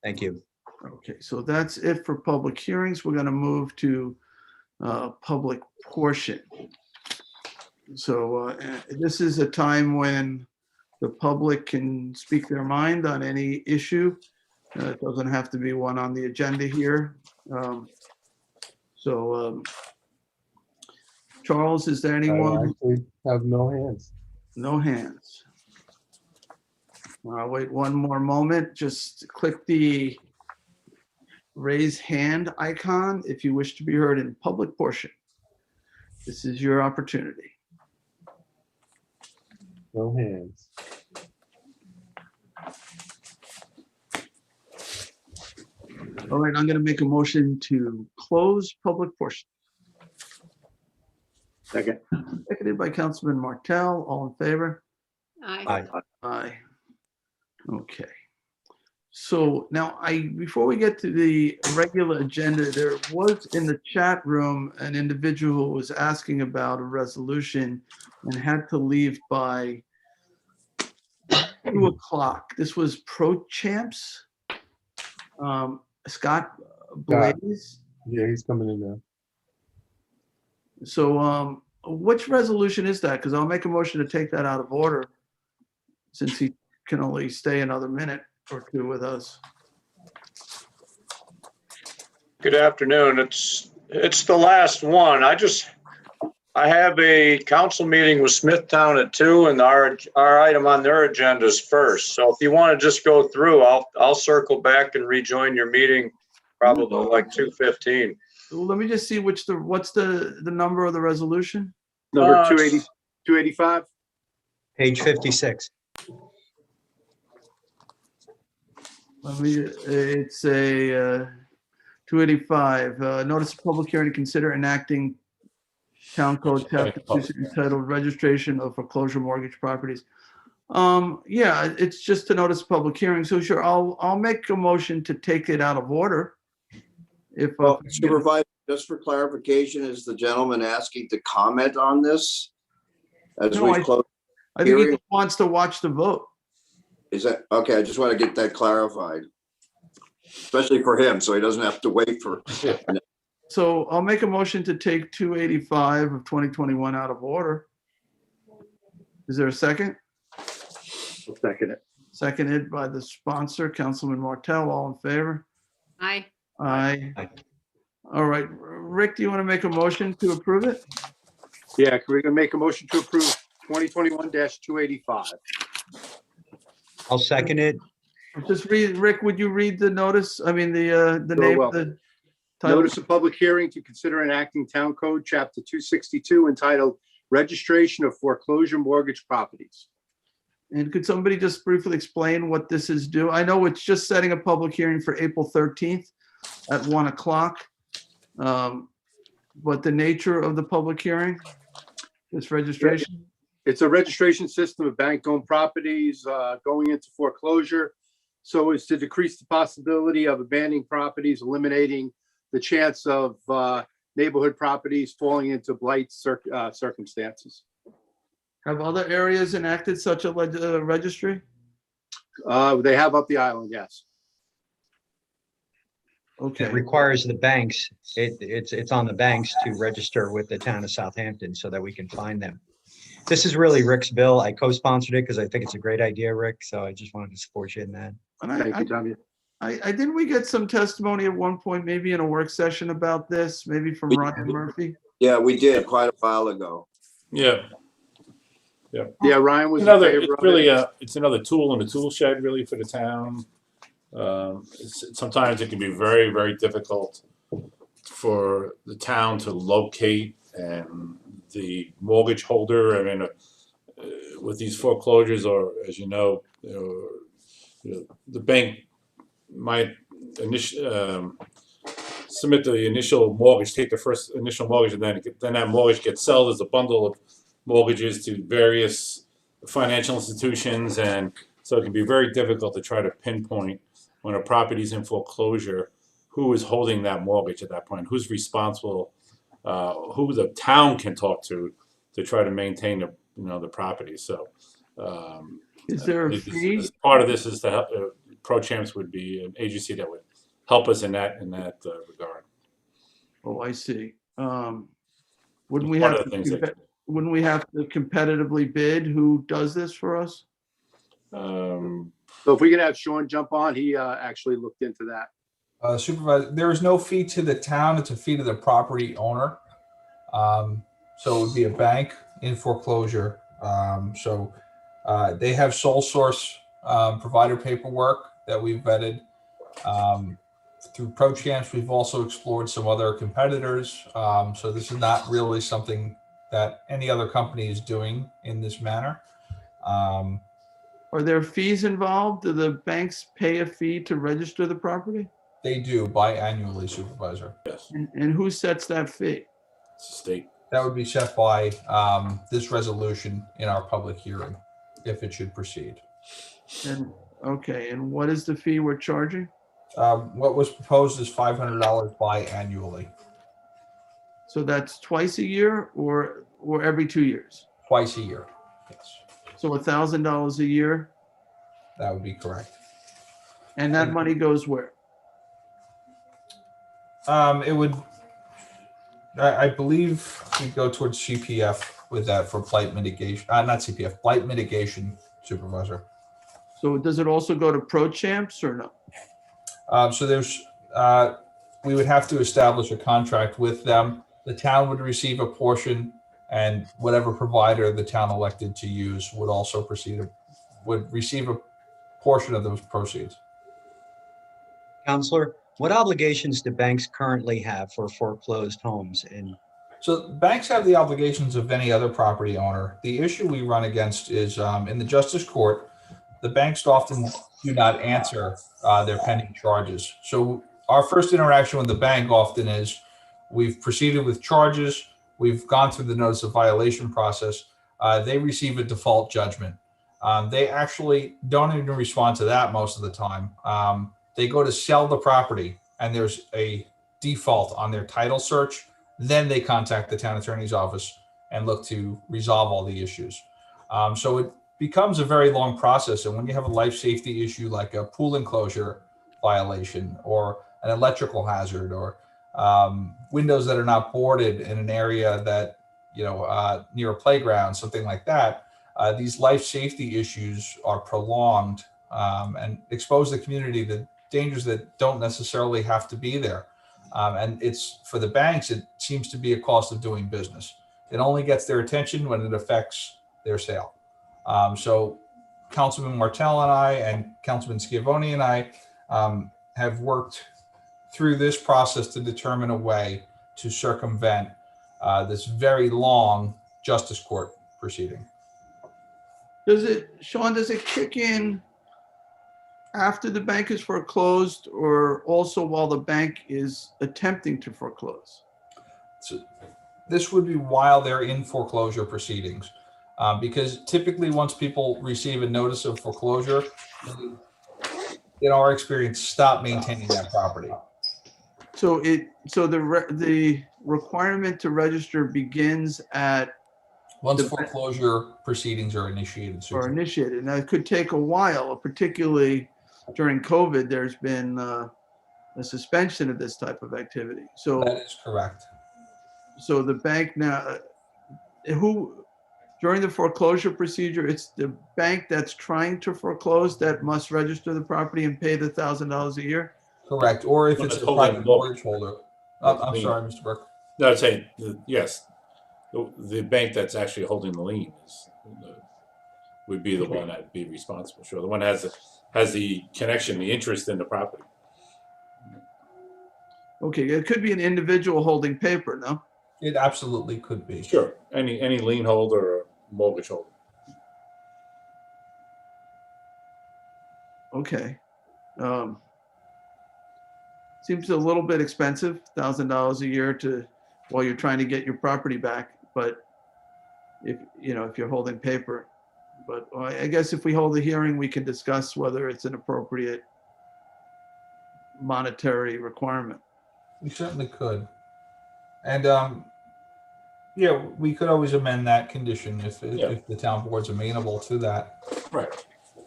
Thank you. Okay, so that's it for public hearings. We're going to move to public portion. So this is a time when the public can speak their mind on any issue. It doesn't have to be one on the agenda here. Charles, is there I anyone? actually have no hands. No hands. I'll wait one more moment. Just click the raise hand icon if you wish to be heard in public portion. This is your opportunity. No hands. All right, I'm going to make a motion to close public portion. Second. Seconded by Councilman Martell. All in favor? Aye. Aye. Okay. So now before we get to the regular agenda, there was in the chat room an individual who was asking about a resolution and had to leave by 2 o'clock. This was Pro Champs. Scott Blaze. Yeah, he's coming in now. So which resolution is that? Because I'll make a motion to take that out of order since he can only stay another minute or two with us. Good afternoon. It's the last one. I have a council meeting with Smithtown at 2 and our item on their agenda is first. So if you want to just go through, I'll circle back and rejoin your meeting probably like 2:15. Let me just see what's the number of the resolution? Number Uh, 280, 285? Page 56. It's a 285, notice of public hearing to consider enacting Town Code Chapter 2 entitled Registration of Foreclosure Mortgage Properties. Yeah, it's just to notice public hearing. So sure, I'll make a motion to take it out of order. If Supervisor, just for clarification, is the gentleman asking to comment on this? As No, we close, I think he hearing. just wants to watch the vote. is that, okay, I just want to get that clarified. Especially for him, so he doesn't have to wait for. So I'll make a motion to take 285 of 2021 out of order. Is there a second? I'll second it. Seconded by the sponsor, Councilman Martell. All in favor? Aye. Aye. Aye. All right. Rick, do you want to make a motion to approve it? Yeah, can we make a motion to approve 2021-285? I'll second it. Just read, Rick, would you read the notice? I mean, the name well. of the title? Notice of public hearing to consider enacting Town Code Chapter 262 entitled Registration of Foreclosure Mortgage Properties. And could somebody just briefly explain what this is due? I know it's just setting a public hearing for April 13th at 1 o'clock. But the nature of the public hearing, this registration? It's a registration system of bank-owned properties going into foreclosure. So as to decrease the possibility of abandoning properties, eliminating the chance of neighborhood properties falling into blight circumstances. Have other areas enacted such a registry? They have up the island, yes. Okay. It requires the banks, it's on the banks to register with the town of Southampton so that we can find them. This is really Rick's bill. I co-sponsored it because I think it's a great idea, Rick. So I just wanted to support you in that. And Thank you, Tommy. I didn't we get some testimony at one point, maybe in a work session about this, maybe from Ryan Murphy? Yeah, we did quite a while ago. Yeah. Yeah, Ryan was in Another, favor it's of really it. it's another tool in the tool shed really for the town. Sometimes it can be very, very difficult for the town to locate and the mortgage holder. I mean, with these foreclosures, or as you know, the bank might submit the initial mortgage, take the first initial mortgage, and then that mortgage gets sold as a bundle of mortgages to various financial institutions, and so it can be very difficult to try to pinpoint when a property's in foreclosure who is holding that mortgage at that point, who's responsible, who the town can talk to try to maintain the property. So Is there a fee? as part of this is to help, Pro Champs would be an agency that would help us in that regard. Oh, I see. Wouldn't It's we one have of the things that- wouldn't we have to competitively bid who does this for us? So if we could have Sean jump on, he actually looked into that. Supervisor, there is no fee to the town. It's a fee to the property owner. So it would be a bank in foreclosure. They have sole source provider paperwork that we've vetted. Through ProChamps, we've also explored some other competitors. So this is not really something that any other company is doing in this manner. Are there fees involved? Do the banks pay a fee to register the property? They do biannually, Supervisor. Yes, And who sets that fee? it's the state. That would be set by this resolution in our public hearing, if it should proceed. And, okay, and what is the fee we're charging? What was proposed is $500 biannually, So that's twice a year or every 2 years? twice a year. Yes, So $1,000 a year, that would be correct. and that money goes where? It would, I believe we go towards CPF with that for blight mitigation, not CPF, blight mitigation, Supervisor. So does it also go to ProChamps or no? So there's, we would have to establish a contract with them. The town would receive a portion, and whatever provider the town elected to use would also would receive a portion of those proceeds. Counselor, what obligations do banks currently have for foreclosed homes? And So banks have the obligations of any other property owner. The issue we run against is in the justice court, the banks often do not answer their pending charges. So our first interaction with the bank often is we've proceeded with charges, we've gone through the notice of violation process, they receive a default judgment. They actually don't even respond to that most of the time. They go to sell the property and there's a default on their title search. Then they contact the town attorney's office and look to resolve all the issues. So it becomes a very long process. And when you have a life safety issue like a pool enclosure violation or an electrical hazard or windows that are not boarded in an area that, near a playground, something like that, these life safety issues are prolonged and expose the community to dangers that don't necessarily have to be there. And it's for the banks, it seems to be a cost of doing business. It only gets their attention when it affects their sale. So Councilman Martell and I and Councilman Schiavone and I have worked through this process to determine a way to circumvent this very long justice court proceeding. Sean, does it kick in after the bank is foreclosed or also while the bank is attempting to foreclose? So this would be while they're in foreclosure proceedings, because typically once people receive a notice of foreclosure, in our experience, stop maintaining that property. So the requirement to register begins at Once foreclosure proceedings are initiated. or initiated. Now, it could take a while, particularly during COVID, there's been a suspension of this type of activity. So That is correct. So the bank now, during the foreclosure procedure, it's the bank that's trying to foreclose that must register the property and pay the $1,000 a year? Correct. Or if Well, it's that's a holding private the book. mortgage holder. I'm sorry, Mr. Burke. No, I'm saying, yes, the bank that's actually holding the lien would be the one that'd be responsible. Sure, the one has the connection, the interest in the property. Okay, it could be an individual holding paper, no? It absolutely could be. Sure, any lien holder or mortgage holder. Okay. Seems a little bit expensive, $1,000 a year while you're trying to get your property back. But if you're holding paper, but I guess if we hold a hearing, we can discuss whether it's an appropriate monetary requirement. We certainly could. And we could always amend that condition if the town board's amenable to that. Right.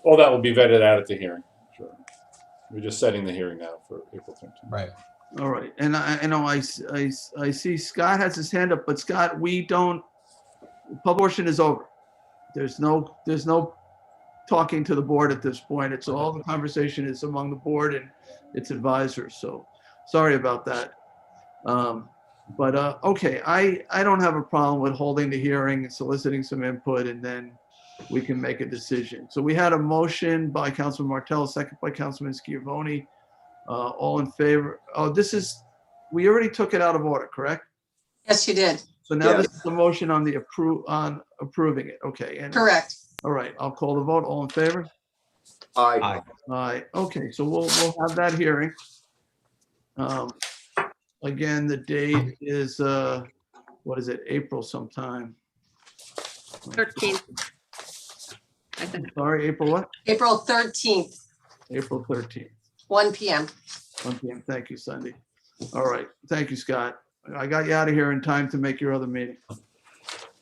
All that will be vetted out at the hearing. Sure. We're just setting the hearing now for April 13th. Right. All right. And I know I see Scott has his hand up, but Scott, public portion is over. There's no talking to the board at this point. It's all the conversation is among the board and its advisors. So sorry about that. Okay, I don't have a problem with holding the hearing and soliciting some input, and then we can make a decision. So we had a motion by Councilman Martell, second by Councilman Schiavone. All in favor? Oh, we already took it out of order, correct? Yes, you did. So now Yes. this is the motion on approving it. Okay. And Correct. all right, I'll call the vote. All in favor? Aye. Aye. Okay, so we'll have that hearing. Again, the date is, what is it, April sometime? 13th. I think. Sorry, April what? April 13th, April 13th, 1 PM. 1 PM. Thank you, Cindy. All right, thank you, Scott. I got you out of here in time to make your other meeting.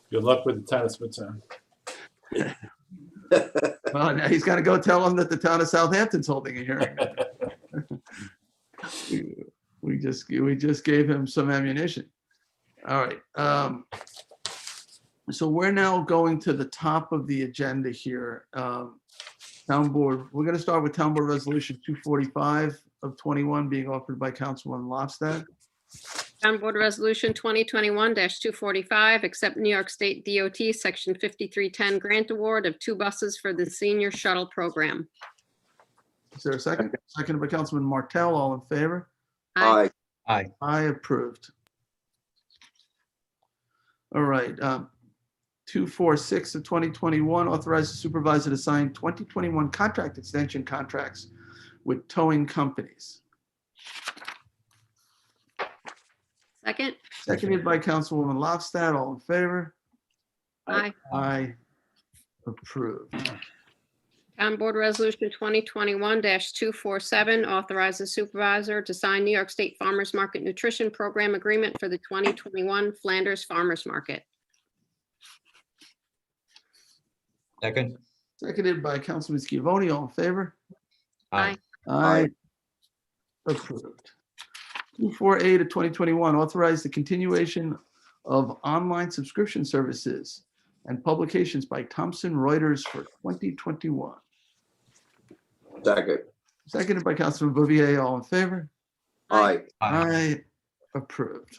Good luck with the tennis, Smithtown. Well, now he's got to go tell him that the town of Southampton's holding a hearing. We just gave him some ammunition. All right. So we're now going to the top of the agenda here. Town Board, we're going to start with Town Board Resolution 245 of 21 being offered by Councilman Lofstad. Town Board Resolution 2021-245, accept New York State DOT Section 5310 grant award of 2 buses for the senior shuttle program. Is there a second? Seconded by Councilman Martell. All in favor? Aye. I approved. All right. 246 of 2021, authorize the supervisor to sign 2021 contract extension contracts with towing companies. Second. Seconded by Councilwoman Lofstad. All in favor? Aye. I approved. Town Board Resolution 2021-247, authorize the supervisor to sign New York State Farmers Market Nutrition Program Agreement for the 2021 Flanders Farmers Market. Second. Seconded by Councilman Schiavone. All in favor? Aye. I approved. 248 of 2021, authorize the continuation of online subscription services and publications by Thomson Reuters for 2021. Second. Seconded by Councilman Bouvier. All in favor? Aye. I approved.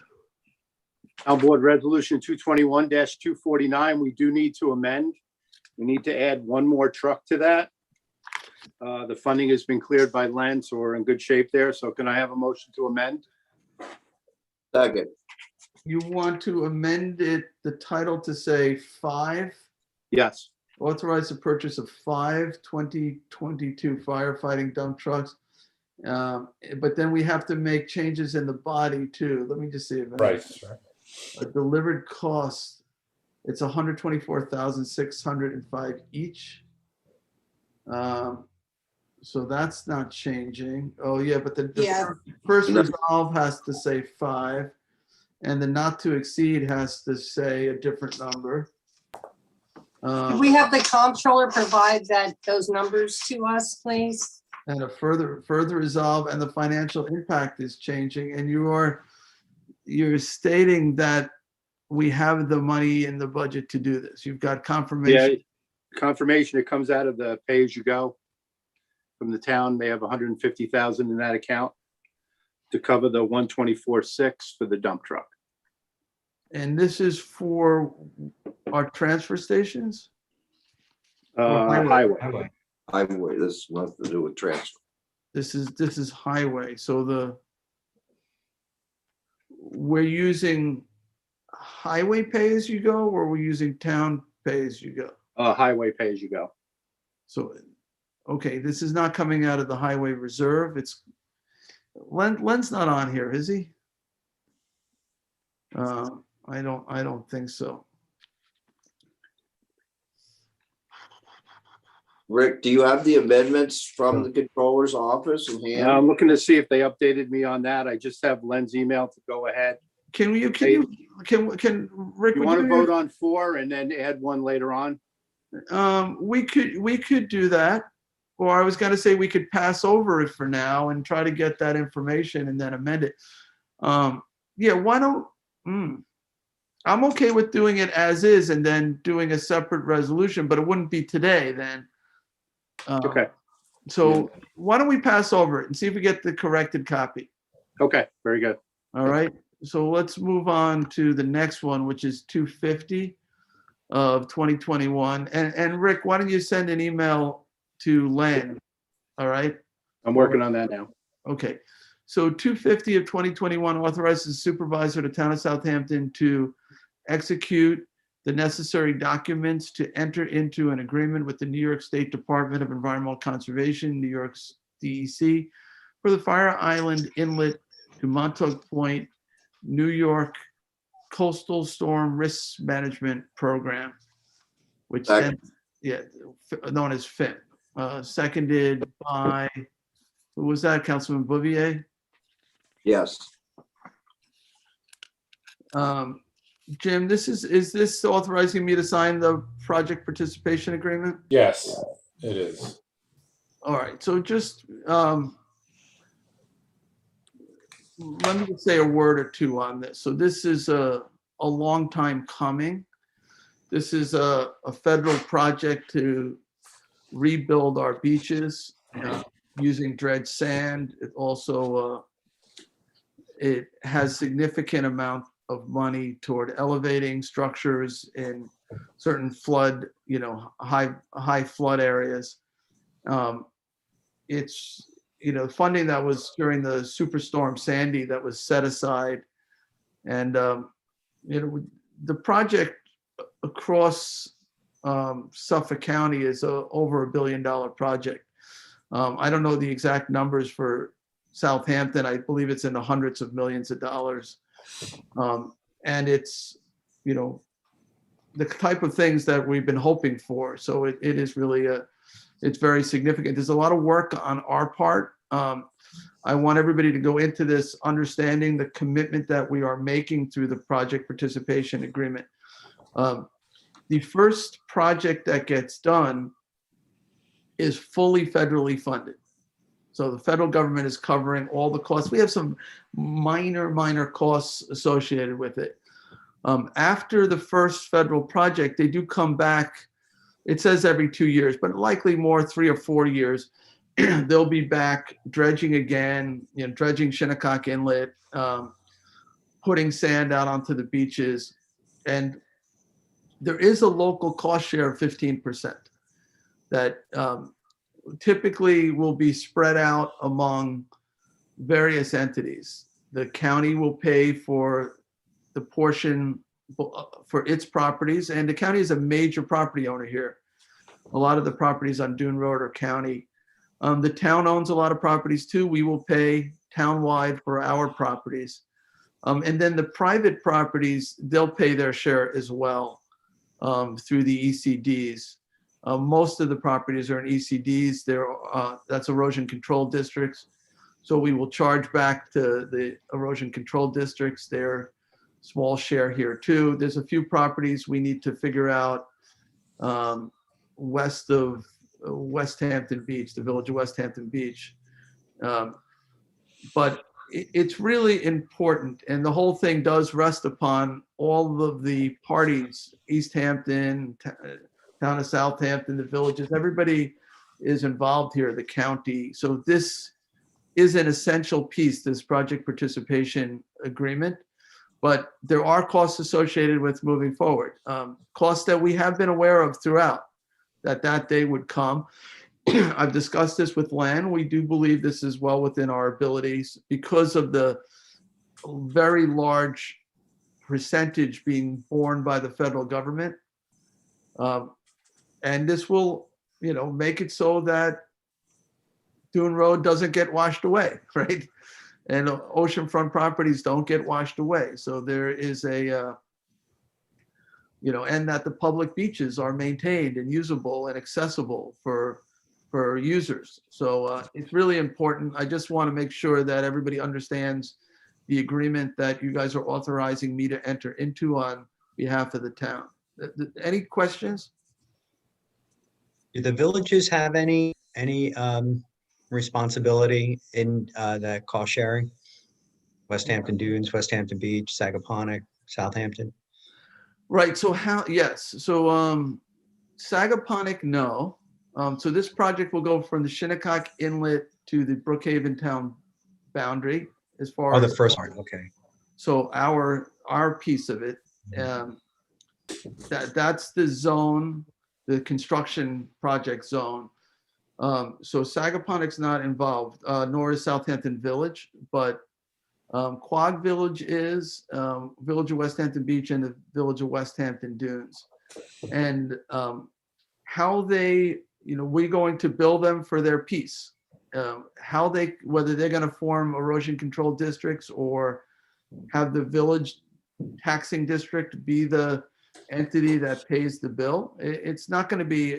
Town Board Resolution 221-249, we do need to amend. We need to add one more truck to that. The funding has been cleared by Len, so we're in good shape there. So can I have a motion to amend? Second. You want to amend it, the title to say 5, Yes. authorize the purchase of 5 2022 firefighting dump trucks. But then we have to make changes in the body too. Let me just see. Right. A delivered cost, it's 124,605 each. So that's not changing. Oh, yeah, but the Yeah. first resolve has to say 5, and the not to exceed has to say a different number. Could we have the comptroller provide those numbers to us, please? And a further resolve, and the financial impact is changing, and you're stating that we have the money in the budget to do this. You've got confirmation. Yeah, confirmation, it comes out of the pay-as-you-go from the town. They have 150,000 in that account to cover the 124,600 for the dump truck. And this is for our transfer stations? Highway. Highway, this has nothing to do with transfer. This is highway, so we're using highway pay-as-you-go, or we're using town pay-as-you-go? Highway pay-as-you-go. So, okay, this is not coming out of the highway reserve. It's, Len's not on here, is he? I don't think so. Rick, do you have the amendments from the controller's office in hand? I'm looking to see if they updated me on that. I just have Len's email to go ahead. Can Rick? You would want to vote on 4 and then add one later on? We could do that, or I was going to say we could pass over it for now and try to get that information and then amend it. Yeah, why don't? I'm okay with doing it as is and then doing a separate resolution, but it wouldn't be today then. Okay, So why don't we pass over it and see if we get the corrected copy? okay, very good. All right, so let's move on to the next one, which is 250 of 2021. And Rick, why don't you send an email to Len? All right, I'm working on that now. okay. So 250 of 2021 authorizes the supervisor of the town of Southampton to execute the necessary documents to enter into an agreement with the New York State Department of Environmental Conservation, New York's DEC, for the Fire Island Inlet to Montauk Point, New York Coastal Storm Risk Management Program, which then, known as FIM. Seconded by, who was that, Councilman Bouvier? Yes. Jim, is this authorizing me to sign the project participation agreement? Yes, it is. All right, so just let me say a word or two on this. So this is a long time coming. This is a federal project to rebuild our beaches using dredged sand. It also it has significant amount of money toward elevating structures in certain flood, high flood areas. It's, funding that was during the Superstorm Sandy that was set aside. And, the project across Suffolk County is over $1 billion project. I don't know the exact numbers for Southampton. I believe it's in the hundreds of millions of dollars. And it's, the type of things that we've been hoping for. So it is really it's very significant. There's a lot of work on our part. I want everybody to go into this understanding the commitment that we are making through the project participation agreement. The first project that gets done is fully federally funded. So the federal government is covering all the costs. We have some minor costs associated with it. After the first federal project, they do come back. It says every 2 years, but likely more 3 or 4 years. They'll be back dredging again, dredging Shinnecock Inlet, putting sand out onto the beaches. And there is a local cost share of 15% that typically will be spread out among various entities. The county will pay for the portion for its properties, and the county is a major property owner here. A lot of the properties on Dune Road are county. The town owns a lot of properties too. We will pay townwide for our properties. And then the private properties, they'll pay their share as well through the ECDs. Most of the properties are in ECDs. That's erosion control districts. So we will charge back to the erosion control districts their small share here too. There's a few properties we need to figure out west of West Hampton Beach, the village of West Hampton Beach. But it's really important, and the whole thing does rest upon all of the parties, East Hampton, town of Southampton, the villages, everybody is involved here, the county. So this is an essential piece, this project participation agreement, but there are costs associated with moving forward. Costs that we have been aware of throughout, that day would come. I've discussed this with Len. We do believe this is well within our abilities because of the very large percentage being borne by the federal government. And this will, make it so that Dune Road doesn't get washed away, right? And oceanfront properties don't get washed away. So there is and that the public beaches are maintained and usable and accessible for users. So it's really important. I just want to make sure that everybody understands the agreement that you guys are authorizing me to enter into on behalf of the town. Any questions? Do the villages have any responsibility in that cost sharing? West Hampton Dunes, West Hampton Beach, Sagaponack, Southampton? Right. So yes. So Sagaponack, no. So this project will go from the Shinnecock Inlet to the Brookhaven Town boundary as far Oh, the as. first part, okay. So our piece of it, that's the zone, the construction project zone. So Sagaponic's not involved, nor is Southampton Village, but Quag Village is, Village of West Hampton Beach and the Village of West Hampton Dunes. And how they, we're going to bill them for their piece. How they, whether they're going to form erosion control districts or have the village taxing district be the entity that pays the bill. It's not going to be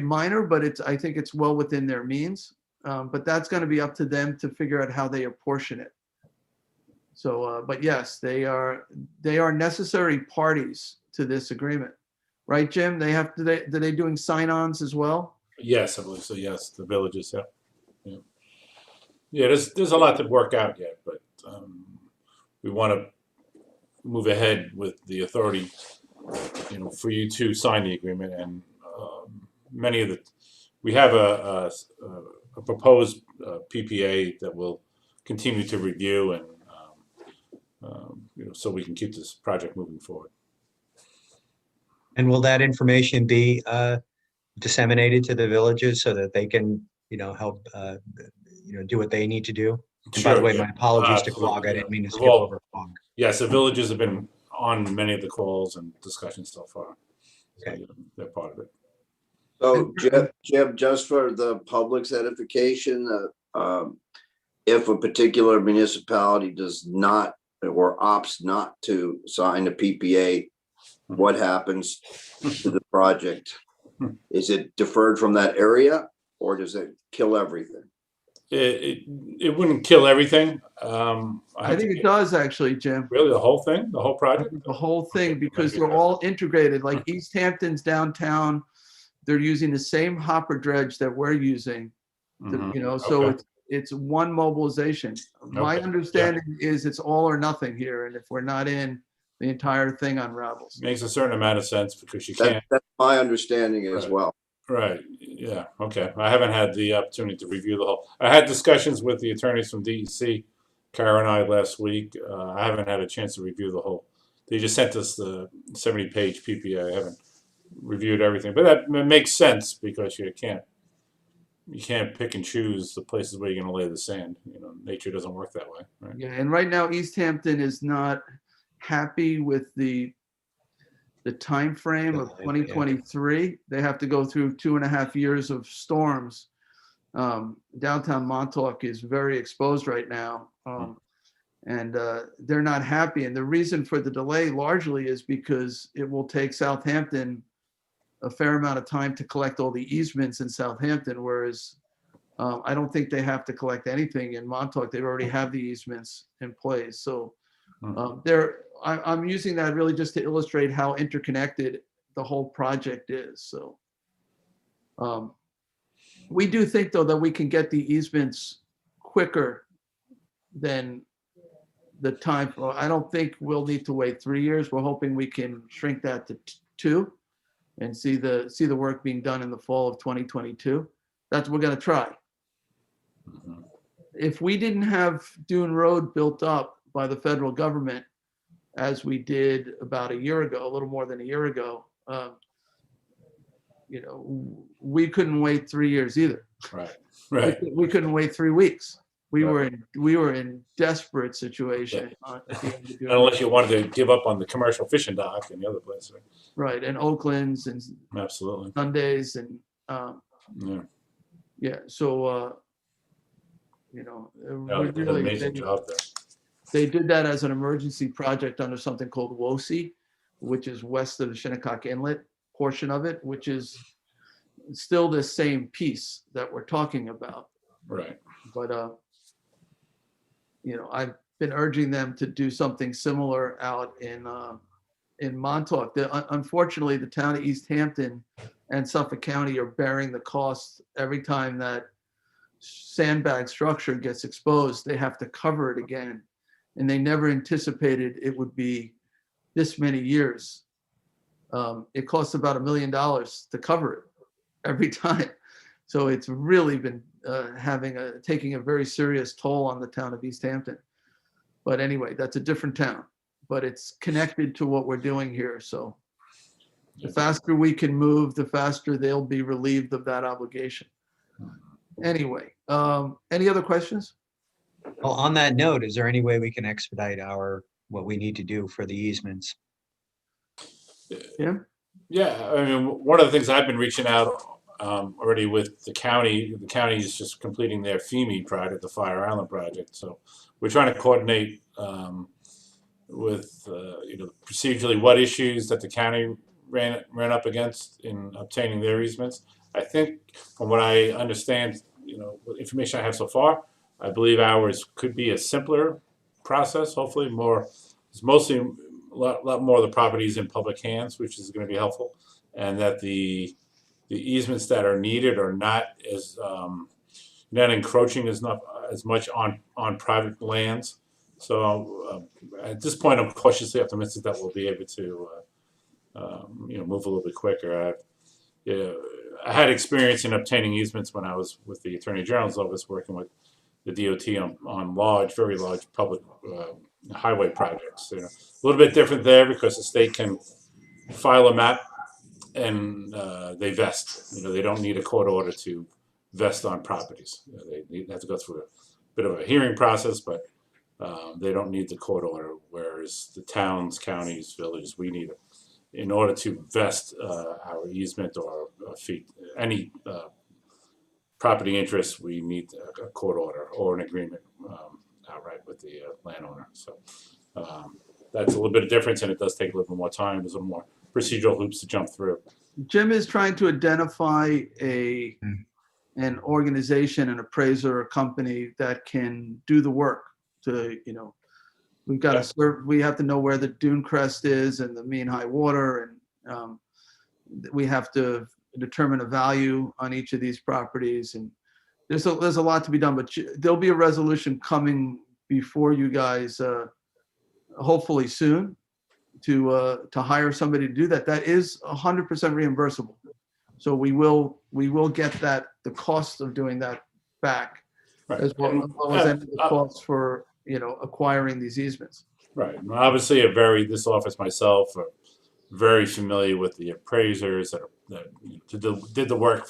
minor, but I think it's well within their means. But that's going to be up to them to figure out how they apportion it. So, but yes, they are necessary parties to this agreement, right, Jim? They have to. Are they doing sign-ons as well? Yes, I believe so. Yes, the villages. Yeah. Yeah, there's a lot to work out yet, but we want to move ahead with the authority, for you to sign the agreement. And we have a proposed PPA that we'll continue to review, and so we can keep this project moving forward. And will that information be disseminated to the villages so that they can, help, do what they need to do? And by the way, my apologies to Quag. I didn't mean to skip over Quag. Yes, the villages have been on many of the calls and discussions so far. So, Okay. they're part of it. So Jim, just for the public's edification, if a particular municipality does not or opts not to sign a PPA, what happens to the project? Is it deferred from that area, or does it kill everything? It wouldn't kill everything. I think it does actually, Jim. Really, the whole thing, the whole project? The whole thing, because they're all integrated. Like East Hampton's downtown, they're using the same hopper dredge that we're using. So Okay. it's one mobilization. My Okay. understanding is it's all or nothing here, and if we're not in, the entire thing unravels. Makes a certain amount of sense because you can't. That's my understanding as well. Right. Yeah. Okay. I haven't had the opportunity to review the whole. I had discussions with the attorneys from DEC, Kara and I, last week. I haven't had a chance to review the whole. They just sent us the 70-page PPA. I haven't reviewed everything, but that makes sense because you can't pick and choose the places where you're going to lay the sand. Nature doesn't work that way. Right. Yeah, and right now East Hampton is not happy with the time frame of 2023. They have to go through 2.5 years of storms. Downtown Montauk is very exposed right now, and they're not happy. And the reason for the delay largely is because it will take Southampton a fair amount of time to collect all the easements in Southampton, whereas I don't think they have to collect anything in Montauk. They already have the easements in place. So I'm using that really just to illustrate how interconnected the whole project is. So we do think, though, that we can get the easements quicker than the time. I don't think we'll need to wait 3 years. We're hoping we can shrink that to 2 and see the work being done in the fall of 2022. That's what we're going to try. If we didn't have Dune Road built up by the federal government, as we did about a year ago, a little more than a year ago, we couldn't wait 3 years either. Right. We couldn't wait 3 weeks. We were in desperate situation. Unless you wanted to give up on the commercial fishing dock and the other places. Right, and Oakland's and Absolutely. Sundays and yeah. So They did an amazing job there. They did that as an emergency project under something called WOSI, which is west of the Shinnecock Inlet portion of it, which is still the same piece that we're talking about. Right. But I've been urging them to do something similar out in Montauk. Unfortunately, the town of East Hampton and Suffolk County are bearing the cost every time that sandbag structure gets exposed. They have to cover it again, and they never anticipated it would be this many years. It costs about $1 million to cover it. every time. So it's really been taking a very serious toll on the town of East Hampton. But anyway, that's a different town, but it's connected to what we're doing here. So the faster we can move, the faster they'll be relieved of that obligation. Anyway, any other questions? Well, on that note, is there any way we can expedite what we need to do for the easements? Yeah. Yeah, I mean, one of the things I've been reaching out already with the county is just completing their FEME project, the Fire Island project. So we're trying to coordinate with procedurally what issues that the county ran up against in obtaining their easements. I think from what I understand, what information I have so far, I believe ours could be a simpler process. Hopefully, it's mostly a lot more of the properties in public hands, which is going to be helpful, and that the easements that are needed are not not encroaching as much on private lands. So at this point, I'm cautiously optimistic that we'll be able to move a little bit quicker. I had experience in obtaining easements when I was with the Attorney General's office working with the DOT on very large public highway projects. A little bit different there because the state can file a map and they vest. They don't need a court order to vest on properties. They have to go through a bit of a hearing process, but they don't need the court order. Whereas the towns, counties, villages, we need it in order to vest our easement or any property interest. We need a court order or an agreement outright with the landowner. So that's a little bit of difference, and it does take a little bit more time. There's a little more procedural hoops to jump through. Jim is trying to identify an organization, an appraiser, a company that can do the work. We've got to serve. We have to know where the dune crest is and the mean high water, and we have to determine a value on each of these properties. And there's a lot to be done, but there'll be a resolution coming before you guys, hopefully soon, to hire somebody to do that. That is 100% reimbursable. So we will get the cost of doing that back, right, as well as any of the costs for acquiring these easements. Right. And obviously, this office myself are very familiar with the appraisers that did the work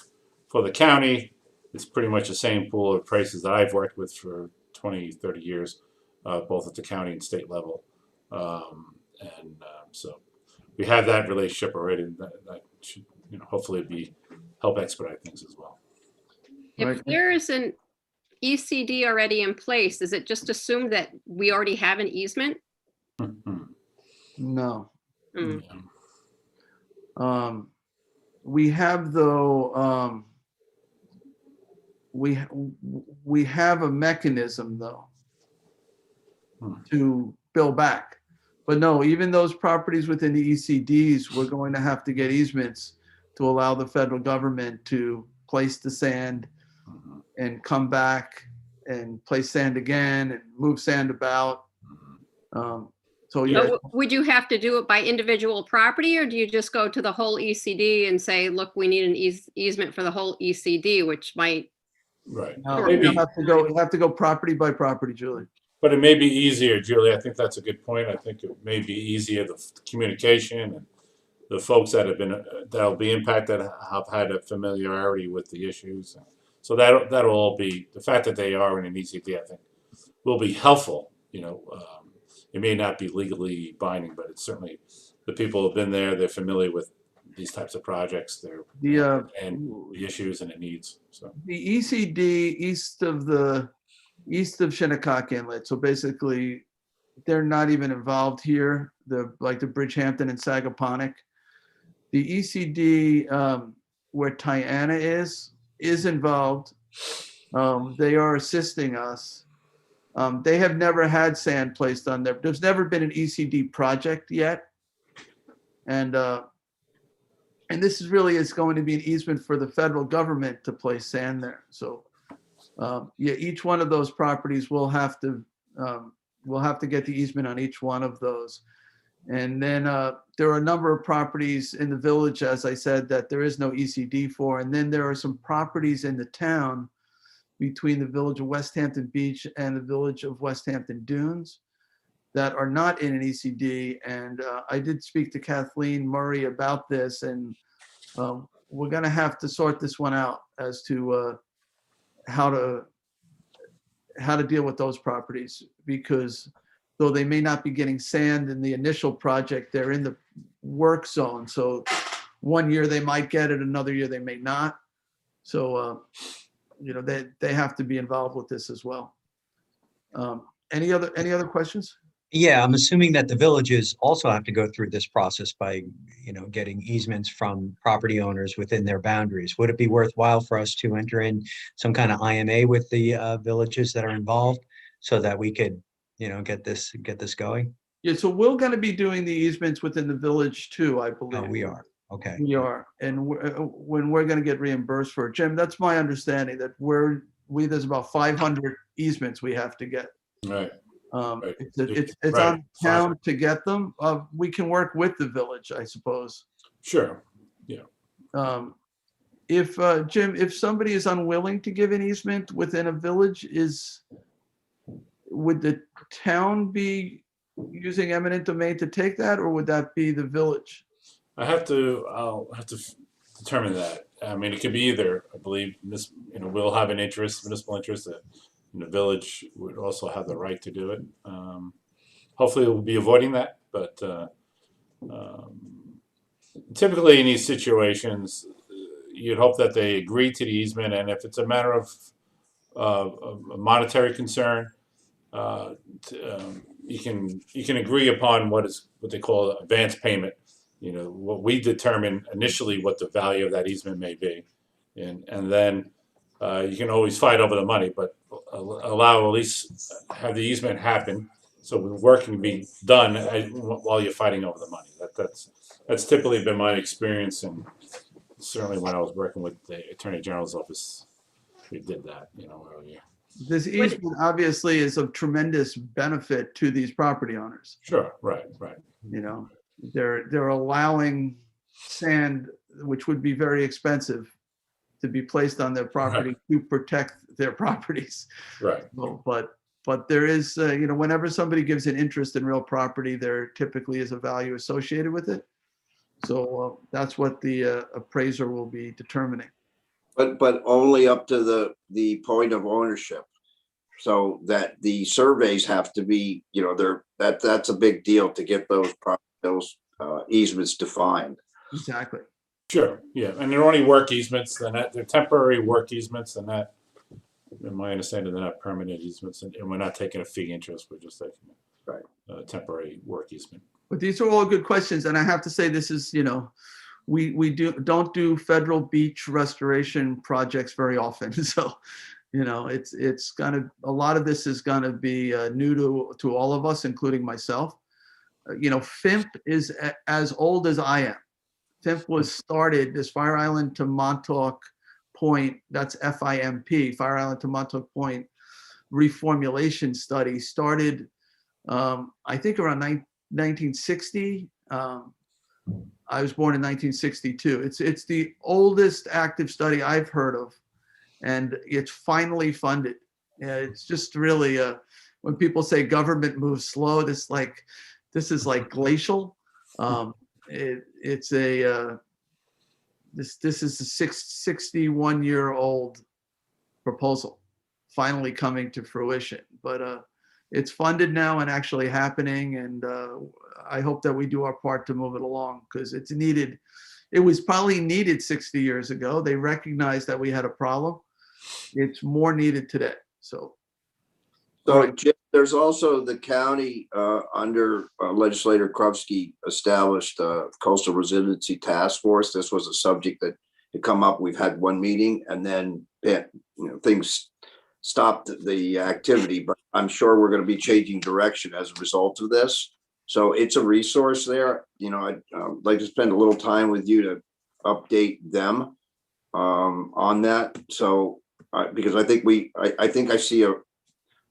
for the county. It's pretty much the same pool of appraisers that I've worked with for 20, 30 years, both at the county and state level. So we have that relationship already. That should hopefully help expedite things as well. If there is an ECD already in place, is it just assumed that we already have an easement? No. Mm. We have though. We have a mechanism though to bill back, but no. Even those properties within the ECDs, we're going to have to get easements to allow the federal government to place the sand and come back and place sand again and move sand about. So yeah. Would you have to do it by individual property, or do you just go to the whole ECD and say, look, we need an easement for the whole ECD, which might. Right. You have to go property by property, Julie. But it may be easier, Julie. I think that's a good point. I think it may be easier, the communication, and the folks that'll be impacted have had a familiarity with the issues. So that'll all be, the fact that they are in an ECD, I think, will be helpful. It may not be legally binding, but it's certainly, the people who have been there, they're familiar with these types of projects, and the issues and the needs. So the ECD east of Shinnecock Inlet. So basically, they're not even involved here. Like the Bridgehampton and Sagaponack. The ECD where Tiana is involved. They are assisting us. They have never had sand placed on there. There's never been an ECD project yet. And this is going to be an easement for the federal government to place sand there. So each one of those properties will have to get the easement on each one of those. And then there are a number of properties in the village, as I said, that there is no ECD for. And then there are some properties in the town between the village of West Hampton Beach and the village of West Hampton Dunes that are not in an ECD. And I did speak to Kathleen Murray about this, and we're going to have to sort this one out as to how to deal with those properties, because though they may not be getting sand in the initial project, they're in the work zone. So one year they might get it, another year they may not. So, they have to be involved with this as well. Any other questions? Yeah, I'm assuming that the villages also have to go through this process by, getting easements from property owners within their boundaries. Would it be worthwhile for us to enter in some kind of IMA with the villages that are involved so that we could, get this going? Yeah, so we're going to be doing the easements within the village too, I believe. Oh, we are. Okay. We are, and when we're going to get reimbursed for it, Jim, that's my understanding, that there's about 500 easements we have to get. Right. Right. It's Right. on town to get them. We can work with the village, I suppose. Sure. If Jim, if somebody is unwilling to give an easement within a village, would the town be using eminent domain to take that, or would that be the village? I'll have to determine that. I mean, it could be either. I believe this, we'll have an municipal interest. The village would also have the right to do it. Hopefully we'll be avoiding that, but typically in these situations, you'd hope that they agree to the easement, and if it's a matter of a monetary concern, you can agree upon what they call advance payment. What we determine initially what the value of that easement may be, and then you can always fight over the money, but allow at least have the easement happen so the work can be done while you're fighting over the money. That's typically been my experience, and certainly when I was working with the Attorney General's office, we did that. Earlier. This easement obviously is of tremendous benefit to these property owners. Sure. Right. They're allowing sand, which would be very expensive, to be placed on their property to protect their properties. Right. But there is, whenever somebody gives an interest in real property, there typically is a value associated with it. So that's what the appraiser will be determining. But only up to the point of ownership. So that the surveys have to be, that's a big deal to get those easements defined. Exactly. Sure. Yeah, and they're only work easements. They're temporary work easements, and that, in my understanding, they're not permanent easements, and we're not taking a fee interest. We're just taking a temporary work easement. But these are all good questions, and I have to say, this is, we don't do federal beach restoration projects very often, so it's gonna, a lot of this is gonna be new to all of us, including myself. FIMP is as old as I am. FIMP was started, this Fire Island to Montauk Point, that's FIMP, Fire Island to Montauk Point reformulation study started, I think around 1960. I was born in 1962. It's the oldest active study I've heard of, and it's finally funded. It's just really when people say government moves slow, this is like glacial. This is a 61-year-old proposal finally coming to fruition, but it's funded now and actually happening, and I hope that we do our part to move it along, because it's needed. It was probably needed 60 years ago. They recognized that we had a problem. It's more needed today. So Jim, there's also the county under legislator Krupski established a coastal resiliency task force. This was a subject that had come up. We've had one meeting, and then things stopped the activity, but I'm sure we're going to be changing direction as a result of this. So it's a resource there. I'd like to spend a little time with you to update them on that. So because I think I see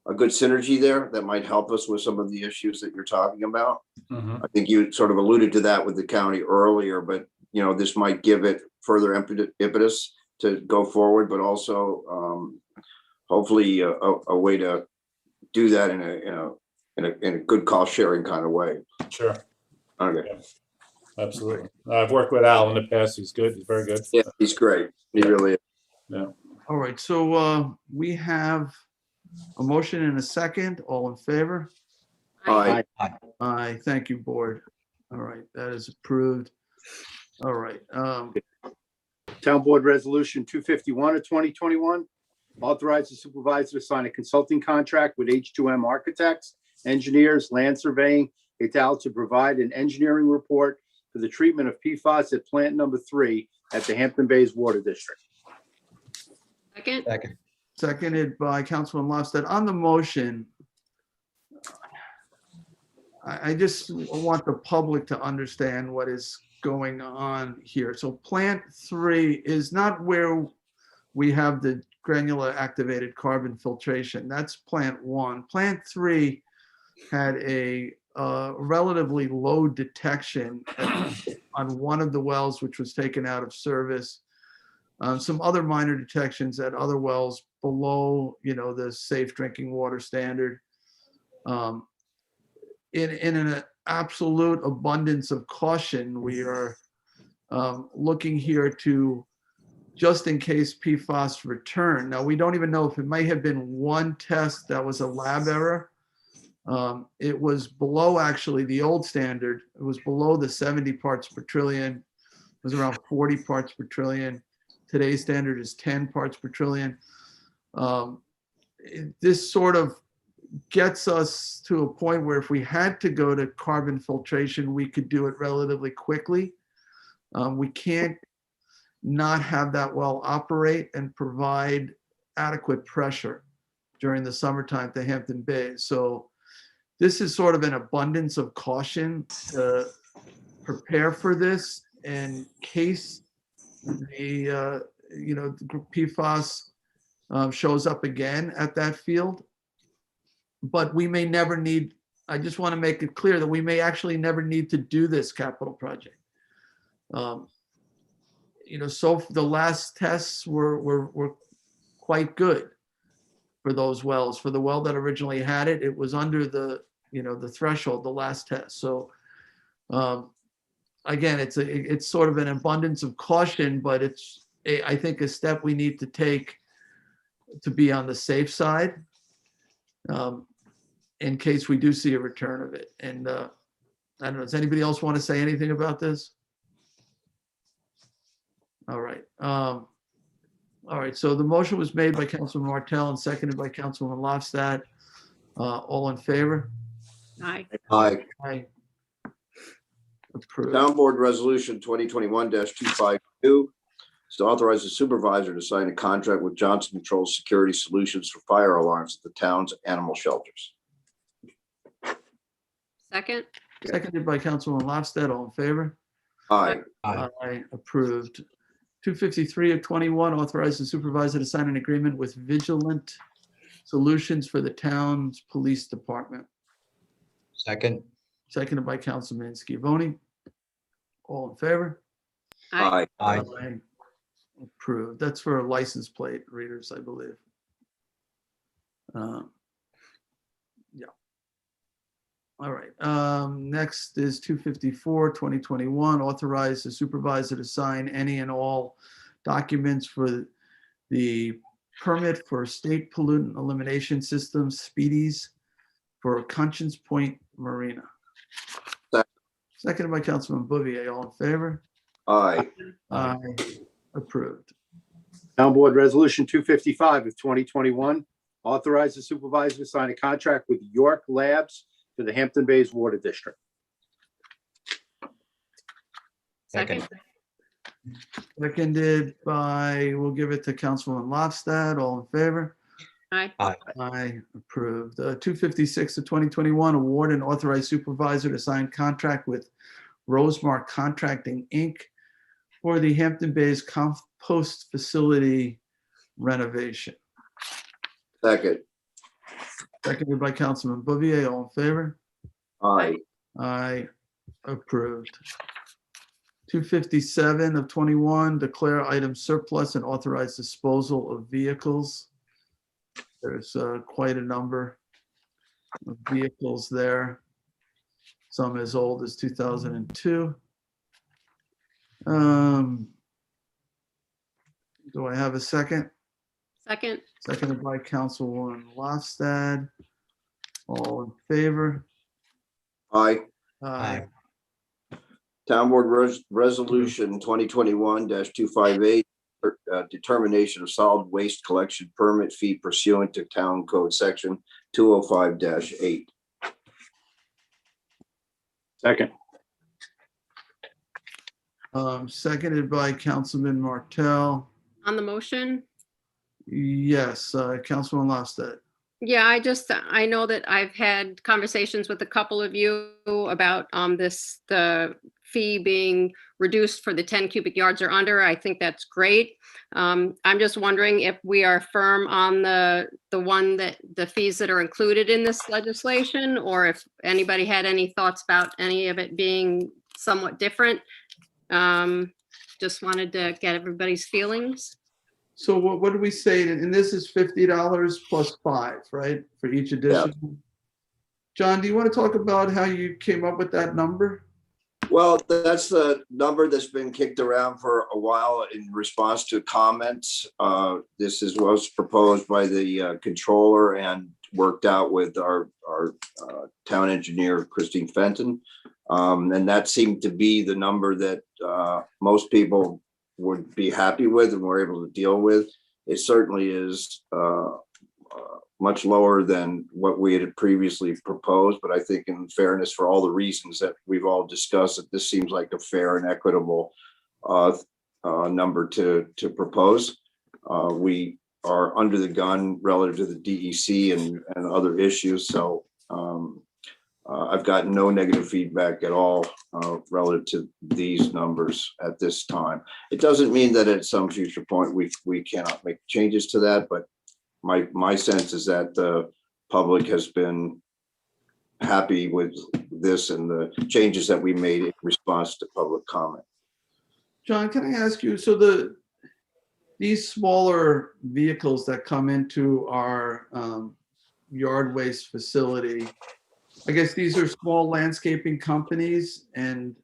a good synergy there that might help us with some of the issues that you're talking about. Mhm. I think you sort of alluded to that with the county earlier, but this might give it further impetus to go forward, but also hopefully a way to do that in a good cost sharing kind of way. Sure. Okay. Yeah, absolutely. I've worked with Al in the past. He's good. He's very good. Yeah, he's great. He really is. Yeah. All right, so we have a motion and a second. All in favor? Aye. Aye, thank you, board. All right, that is approved. All right, Town Board Resolution 251 of 2021, authorize the supervisor to sign a consulting contract with H2M Architects, Engineers, Land Surveying, et al. To provide an engineering report for the treatment of PFAS at plant number 3 at the Hampton Bays Water District. Second, Second. seconded by Councilman Lofstad. On the motion, I just want the public to understand what is going on here. So plant 3 is not where we have the granular activated carbon filtration. That's plant 1. Plant 3 had a relatively low detection on one of the wells, which was taken out of service. Some other minor detections at other wells below, the safe drinking water standard. In an absolute abundance of caution, we are looking here to, just in case PFAS return. Now, we don't even know if it might have been one test that was a lab error. It was below actually the old standard. It was below the 70 parts per trillion. It was around 40 parts per trillion. Today's standard is 10 parts per trillion. This sort of gets us to a point where if we had to go to carbon filtration, we could do it relatively quickly. We can't not have that well operate and provide adequate pressure during the summertime to Hampton Bays. So this is sort of an abundance of caution to prepare for this in case the PFAS shows up again at that field. But we may never need, I just want to make it clear that we may actually never need to do this capital project. So the last tests were quite good for those wells. For the well that originally had it, it was under the threshold, the last test. So again, it's sort of an abundance of caution, but it's I think a step we need to take to be on the safe side in case we do see a return of it. And I don't know, does anybody else want to say anything about this? All right. All right. So the motion was made by Councilman Martell and seconded by Councilman Lofstad. All in favor? aye. Aye. Aye. Approved. Town Board Resolution 2021-252 is to authorize the supervisor to sign a contract with Johnson Controls Security Solutions for fire alarms at the town's animal shelters. Second, Seconded by Councilman Lofstad. All in favor? Aye. Aye. Approved. 253 of 21, authorize the supervisor to sign an agreement with Vigilant Solutions for the town's police department. Second. Seconded by Councilman Scavone. All in favor? aye. Aye. Aye. Approved. That's for license plate readers, I believe. Yeah. All right. Next is 254, 2021, authorize the supervisor to sign any and all documents for the permit for state pollutant elimination systems, speedies, for Conscience Point Marina. Second. Seconded by Councilman Bouvier. All in favor? Aye. Aye. Approved. Town Board Resolution 255 of 2021, authorize the supervisor to sign a contract with York Labs for the Hampton Bays Water District. Second, Seconded by, we'll give it to Councilman Lofstad. All in favor? aye. Aye. Approved. 256 of 2021, award and authorize supervisor to sign contract with Rosemark Contracting, Inc. for the Hampton Bays compost facility renovation. Second. Seconded by Councilman Bouvier. All in favor? Aye. Aye, approved. 257 of 21, declare item surplus and authorize disposal of vehicles. There's quite a number of vehicles there. Some as old as 2002. Do I have a second? Second. Seconded by Councilwoman Lofstad. All in favor? Aye. Aye. Town Board Resolution 2021-258, determination of solid waste collection permit fee pursuant to Town Code Section 205-8. Second. Seconded by Councilman Martell. On the motion? Yes, Councilman Lofstad. Yeah, I know that I've had conversations with a couple of you about the fee being reduced for the 10 cubic yards or under. I think that's great. I'm just wondering if we are firm on the fees that are included in this legislation, or if anybody had any thoughts about any of it being somewhat different. Just wanted to get everybody's feelings. So what did we say? And this is $50 plus 5, right? For each edition? Yeah. John, do you want to talk about how you came up with that number? Well, that's the number that's been kicked around for a while in response to comments. This was proposed by the controller and worked out with our town engineer, Christine Fenton. And that seemed to be the number that most people would be happy with and were able to deal with. It certainly is much lower than what we had previously proposed, but I think in fairness, for all the reasons that we've all discussed, that this seems like a fair and equitable number to propose. We are under the gun relative to the DEC and other issues, so I've gotten no negative feedback at all relative to these numbers at this time. It doesn't mean that at some future point we cannot make changes to that, but my sense is that the public has been happy with this and the changes that we made in response to public comment. John, can I ask you, so these smaller vehicles that come into our yard waste facility, I guess these are small landscaping companies, and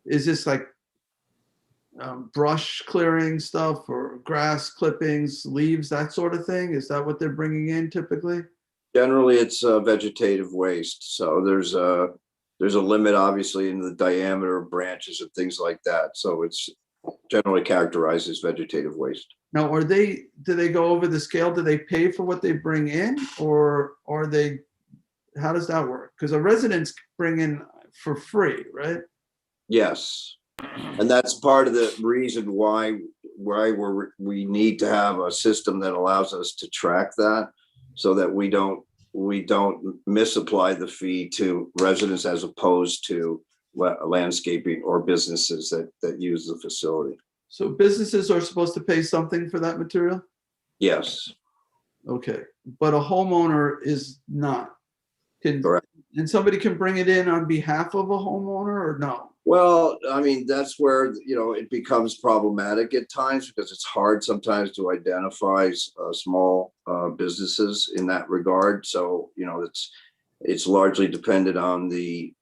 is this like brush clearing stuff or grass clippings, leaves, that sort of thing? Is that what they're bringing in typically? Generally, it's vegetative waste. So there's a limit, obviously, in the diameter of branches and things like that. So it's generally characterized as vegetative waste. Now, do they go over the scale? Do they pay for what they bring in, or are they? How does that work? Because the residents bring in for free, right? Yes. And that's part of the reason why we need to have a system that allows us to track that, so that we don't misapply the fee to residents as opposed to landscaping or businesses that use the facility. So businesses are supposed to pay something for that material? Yes. Okay, but a homeowner is not. Correct. And somebody can bring it in on behalf of a homeowner, or no? Well, I mean, that's where, it becomes problematic at times, because it's hard sometimes to identify small businesses in that regard. So, it's largely dependent on the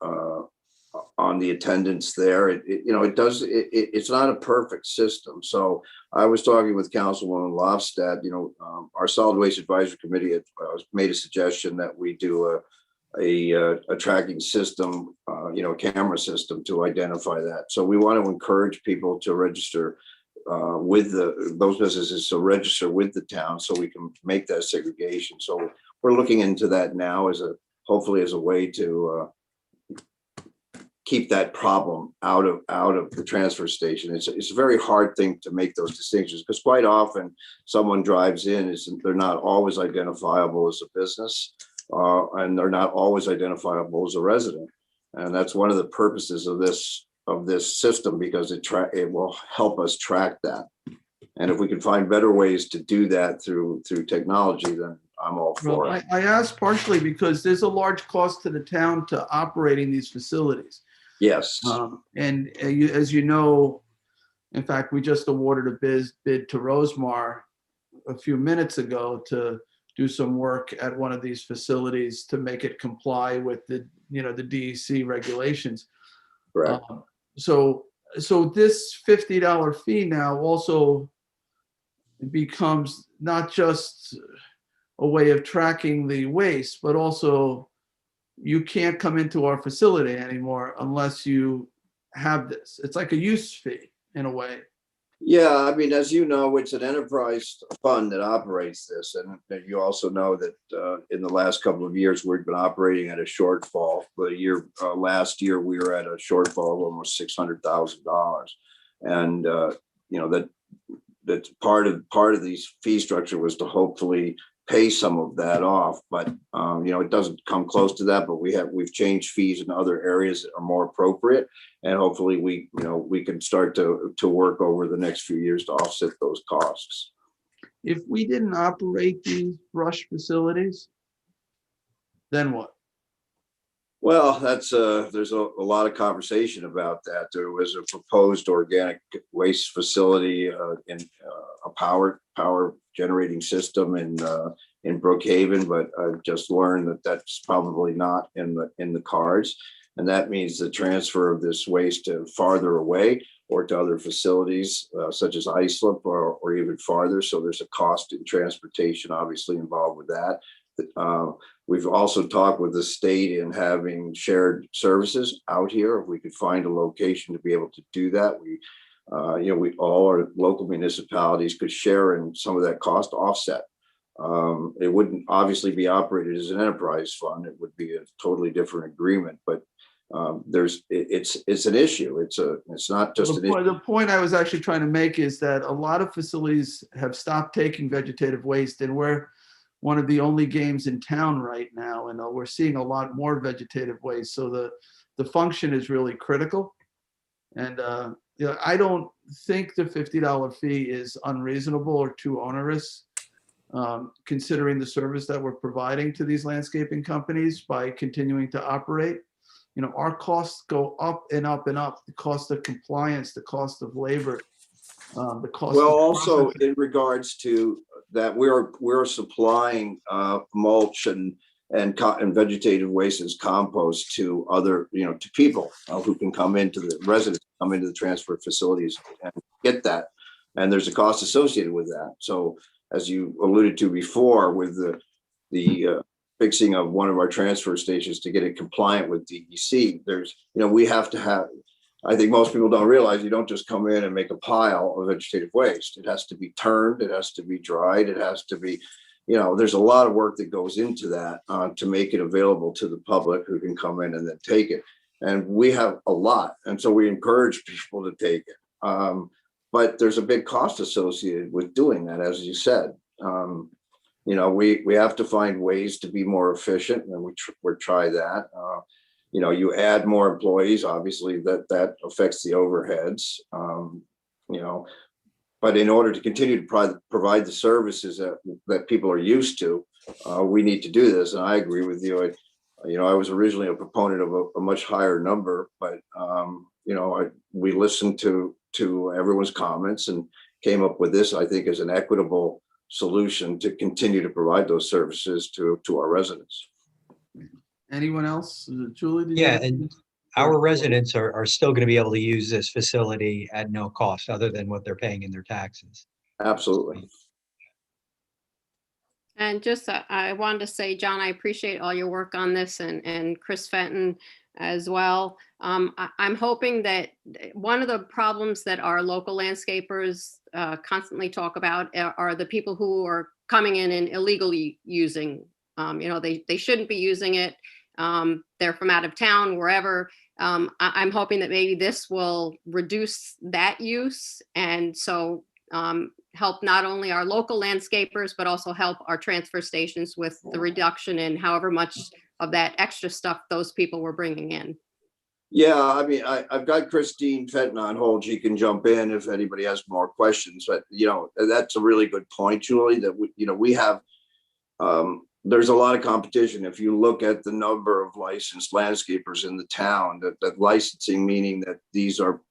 attendance there. It's not a perfect system. So I was talking with Councilwoman Lofstad. Our Solid Waste Advisory Committee had made a suggestion that we do a tracking system, camera system to identify that. So we want to encourage people to register with those businesses to register with the town, so we can make that segregation. So we're looking into that now hopefully as a way to keep that problem out of the transfer station. It's a very hard thing to make those distinctions, because quite often someone drives in, they're not always identifiable as a business. And they're not always identifiable as a resident, and that's one of the purposes of this system, because it will help us track that. And if we can find better ways to do that through technology, then I'm all Well, for it. I asked partially because there's a large cost to the town to operating these facilities. Yes. And as you know, in fact, we just awarded a bid to Rosemar a few minutes ago to do some work at one of these facilities to make it comply with the DEC regulations. Correct. So this $50 fee now also becomes not just a way of tracking the waste, but also you can't come into our facility anymore unless you have this. It's like a use fee in a way. Yeah, I mean, as you know, it's an enterprise fund that operates this. And you also know that in the last couple of years, we've been operating at a shortfall. Last year, we were at a shortfall of almost $600,000. And, that's part of the fee structure was to hopefully pay some of that off, but it doesn't come close to that. But we've changed fees in other areas that are more appropriate, and hopefully we can start to work over the next few years to offset those costs. If we didn't operate these brush facilities, then what? Well, there's a lot of conversation about that. There was a proposed organic waste facility in a power generating system in Brookhaven, but I've just learned that that's probably not in the cards, and that means the transfer of this waste to farther away or to other facilities such as Islip or even farther. So there's a cost in transportation obviously involved with that. We've also talked with the state in having shared services out here. If we could find a location to be able to do that, we all our local municipalities could share in some of that cost offset. It wouldn't obviously be operated as an enterprise fund. It would be a totally different agreement, but it's an issue. It's not just an issue. The point I was actually trying to make is that a lot of facilities have stopped taking vegetative waste, and we're one of the only games in town right now, and we're seeing a lot more vegetative waste. So the function is really critical, and I don't think the $50 fee is unreasonable or too onerous, considering the service that we're providing to these landscaping companies by continuing to operate. Our costs go up and up and up. The cost of compliance, the cost of labor, the cost. Well, also in regards to that, we're supplying mulch and vegetative waste as compost to other, to people who can come into the residents, come into the transfer facilities and get that. And there's a cost associated with that. So as you alluded to before, with the fixing of one of our transfer stations to get it compliant with DEC, we have to have, I think most people don't realize you don't just come in and make a pile of vegetative waste. It has to be turned, it has to be dried, it has to be, there's a lot of work that goes into that to make it available to the public who can come in and then take it. And we have a lot. And so we encourage people to take it. But there's a big cost associated with doing that, as you said. We have to find ways to be more efficient, and we try that. You add more employees, obviously that affects the overheads. But in order to continue to provide the services that people are used to, we need to do this. And I agree with you. I was originally a proponent of a much higher number, but we listened to everyone's comments and came up with this, I think, as an equitable solution to continue to provide those services to our residents. Anyone else? Julie? Yeah, and our residents are still going to be able to use this facility at no cost other than what they're paying in their taxes. Absolutely. And just, I wanted to say, John, I appreciate all your work on this, and Chris Fenton as well. I'm hoping that one of the problems that our local landscapers constantly talk about are the people who are coming in and illegally using. They shouldn't be using it. They're from out of town, wherever. I'm hoping that maybe this will reduce that use, and so help not only our local landscapers, but also help our transfer stations with the reduction in however much of that extra stuff those people were bringing in. Yeah, I mean, I've got Christine Fenton on hold. She can jump in if anybody has more questions. But that's a really good point, Julie. That we have there's a lot of competition. If you look at the number of licensed landscapers in the town, that licensing, meaning that these are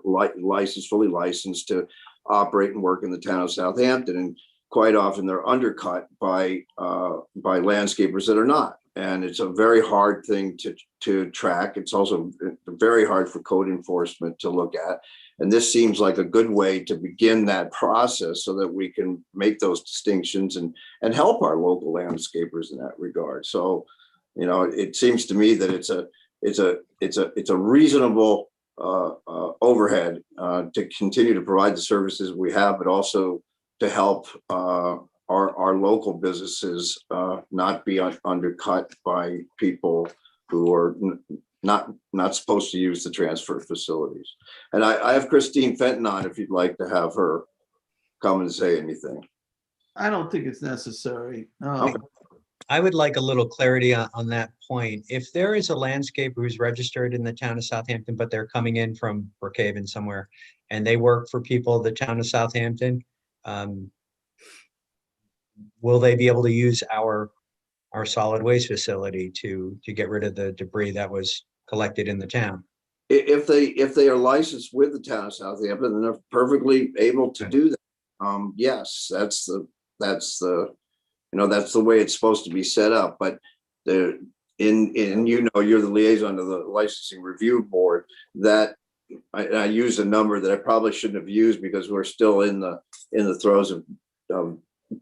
licensed, fully licensed to operate and work in the town of Southampton, and quite often they're undercut by landscapers that are not. And it's a very hard thing to track. It's also very hard for code enforcement to look at. And this seems like a good way to begin that process so that we can make those distinctions and help our local landscapers in that regard. So, you know, it seems to me that it's a reasonable overhead to continue to provide the services we have, but also to help our local businesses not be undercut by people who are not supposed to use the transfer facilities. And I have Christine Fenton on if you'd like to have her come and say anything. I don't think it's necessary. Okay. I would like a little clarity on that point. If there is a landscaper who's registered in the town of Southampton, but they're coming in from Brookhaven somewhere, and they work for people of the town of Southampton, will they be able to use our solid waste facility to get rid of the debris that was collected in the town? If they are licensed with the town of Southampton, then they're perfectly able to do that. Yes, that's the way it's supposed to be set up. But you're the liaison to the licensing review board, that I used a number that I probably shouldn't have used because we're still in the throes of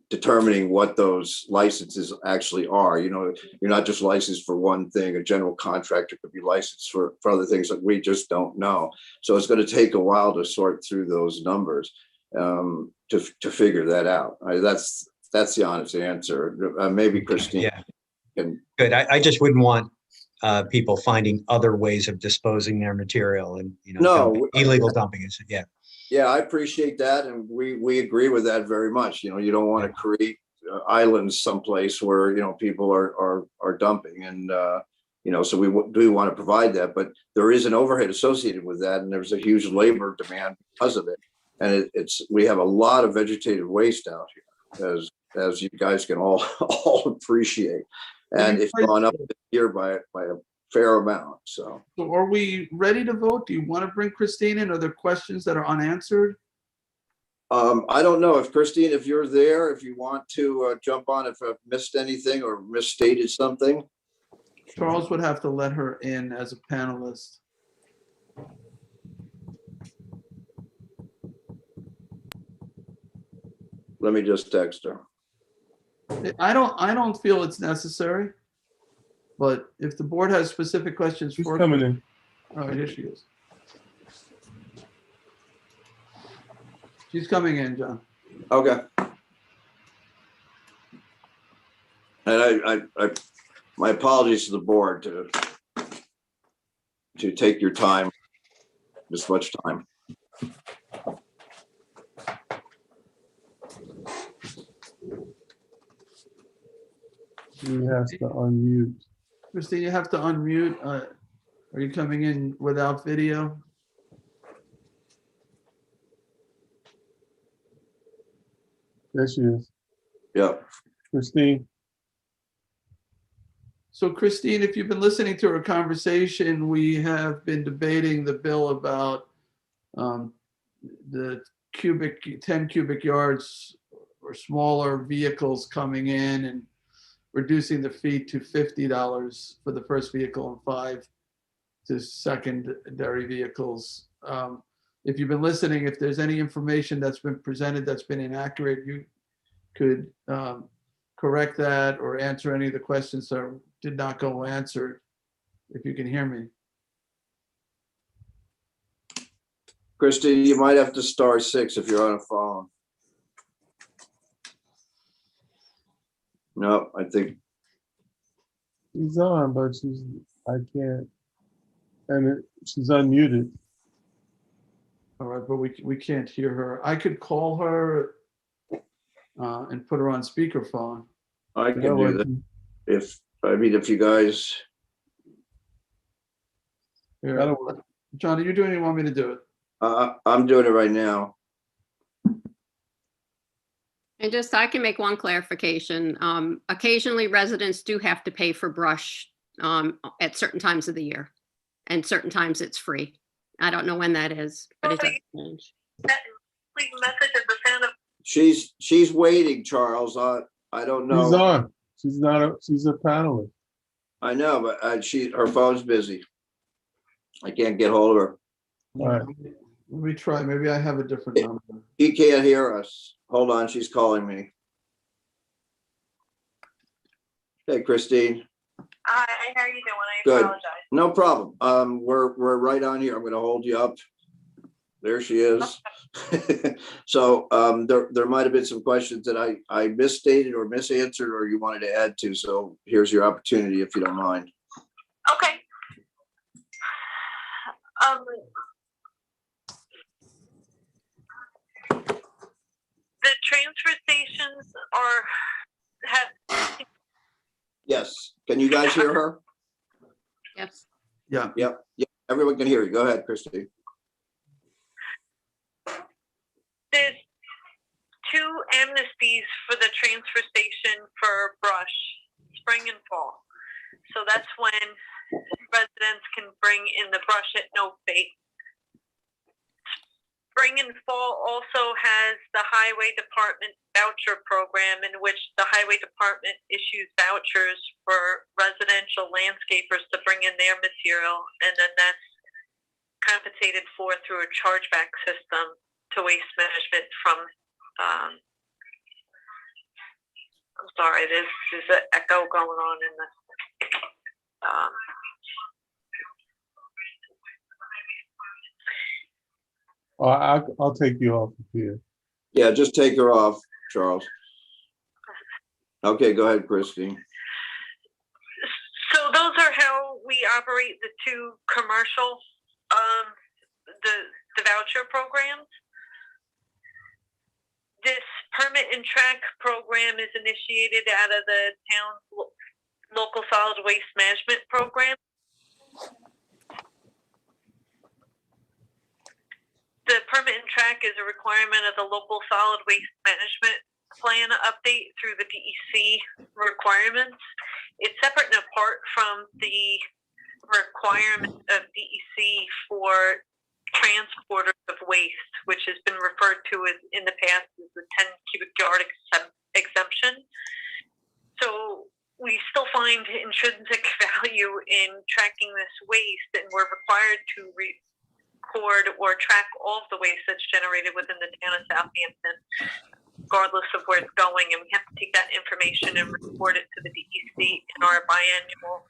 determining what those licenses actually are. You know, you're not just licensed for one thing. A general contractor could be licensed for other things that we just don't know. So it's going to take a while to sort through those numbers to figure that out. That's the honest answer. Maybe Christine can. Good. I just wouldn't want people finding other ways of disposing their material and, illegal dumping. Yeah, I appreciate that. And we agree with that very much. You know, you don't want to create islands someplace where, people are dumping. And, so we do want to provide that. But there is an overhead associated with that. And there's a huge labor demand because of it. And we have a lot of vegetative waste out here, as you guys can all appreciate. And it's gone up this year by a fair amount. So are we ready to vote? Do you want to bring Christine in? Are there questions that are unanswered? I don't know if Christine, if you're there, if you want to jump on, if I've missed anything or misstated something. Charles would have to let her in as a panelist. Let me just text her. I don't feel it's necessary. But if the board has specific questions She's for coming in. Oh, here she is. She's coming in, John. Okay. And I my apologies to the board to take your time, this much time. You have to unmute. Christine, you have to unmute. Are you coming in without video? There she is. Yeah. Christine. So Christine, if you've been listening to our conversation, we have been debating the bill about the 10 cubic yards or smaller vehicles coming in and reducing the fee to $50 for the first vehicle and $5 to secondary vehicles. If you've been listening, if there's any information that's been presented that's been inaccurate, you could correct that or answer any of the questions that did not go answered, if you can hear me. Christine, you might have to *6 if you're on a phone. No, I think She's on, but I can't. And she's unmuted. All right, but we can't hear her. I could call her and put her on speakerphone. I can do that. If you guys. Here. John, are you doing it or you want me to do it? I'm doing it right now. And just, I can make one clarification. Occasionally residents do have to pay for brush at certain times of the year. And certain times it's free. I don't know when that is, but it does change. She's waiting, Charles. I don't know. She's on. She's not, she's a panelist. I know, but her phone's busy. I can't get hold of her. All right. Let me try. Maybe I have a different number. He can't hear us. Hold on, she's calling me. Hey, Christine. Hi, how are you doing? I Good. apologize. No problem. We're right on here. I'm going to hold you up. There she is. So there might have been some questions that I misstated or misanswered, or you wanted to add to. So here's your opportunity, if you don't mind. Okay. The transfer stations have. Yes. Can you guys hear her? Yes. Yeah. Yep. Yeah. Everyone can hear you. Go ahead, Christine. There's 2 amnesties for the transfer station for brush, spring and fall. So that's when residents can bring in the brush at no fee. Spring and fall also has the Highway Department Voucher Program, in which the Highway Department issues vouchers for residential landscapers to bring in their material, and then that's compensated for through a chargeback system to Waste Management from, I'm sorry, there's an echo going on in the, I'll take you off of here. Yeah, just take her off, Charles. Okay, go ahead, Christine. so those are how we operate the 2 commercial, the voucher programs. This permit and track program is initiated out of the town's local solid waste management program. The permit and track is a requirement of the local solid waste management plan update through the DEC requirements. It's separate and apart from the requirement of DEC for transporters of waste, which has been referred to as in the past as the 10 cubic yard exemption. So we still find intrinsic value in tracking this waste, and we're required to record or track all of the waste that's generated within the town of Southampton, regardless of where it's going. And we have to take that information and report it to the DEC in our biannual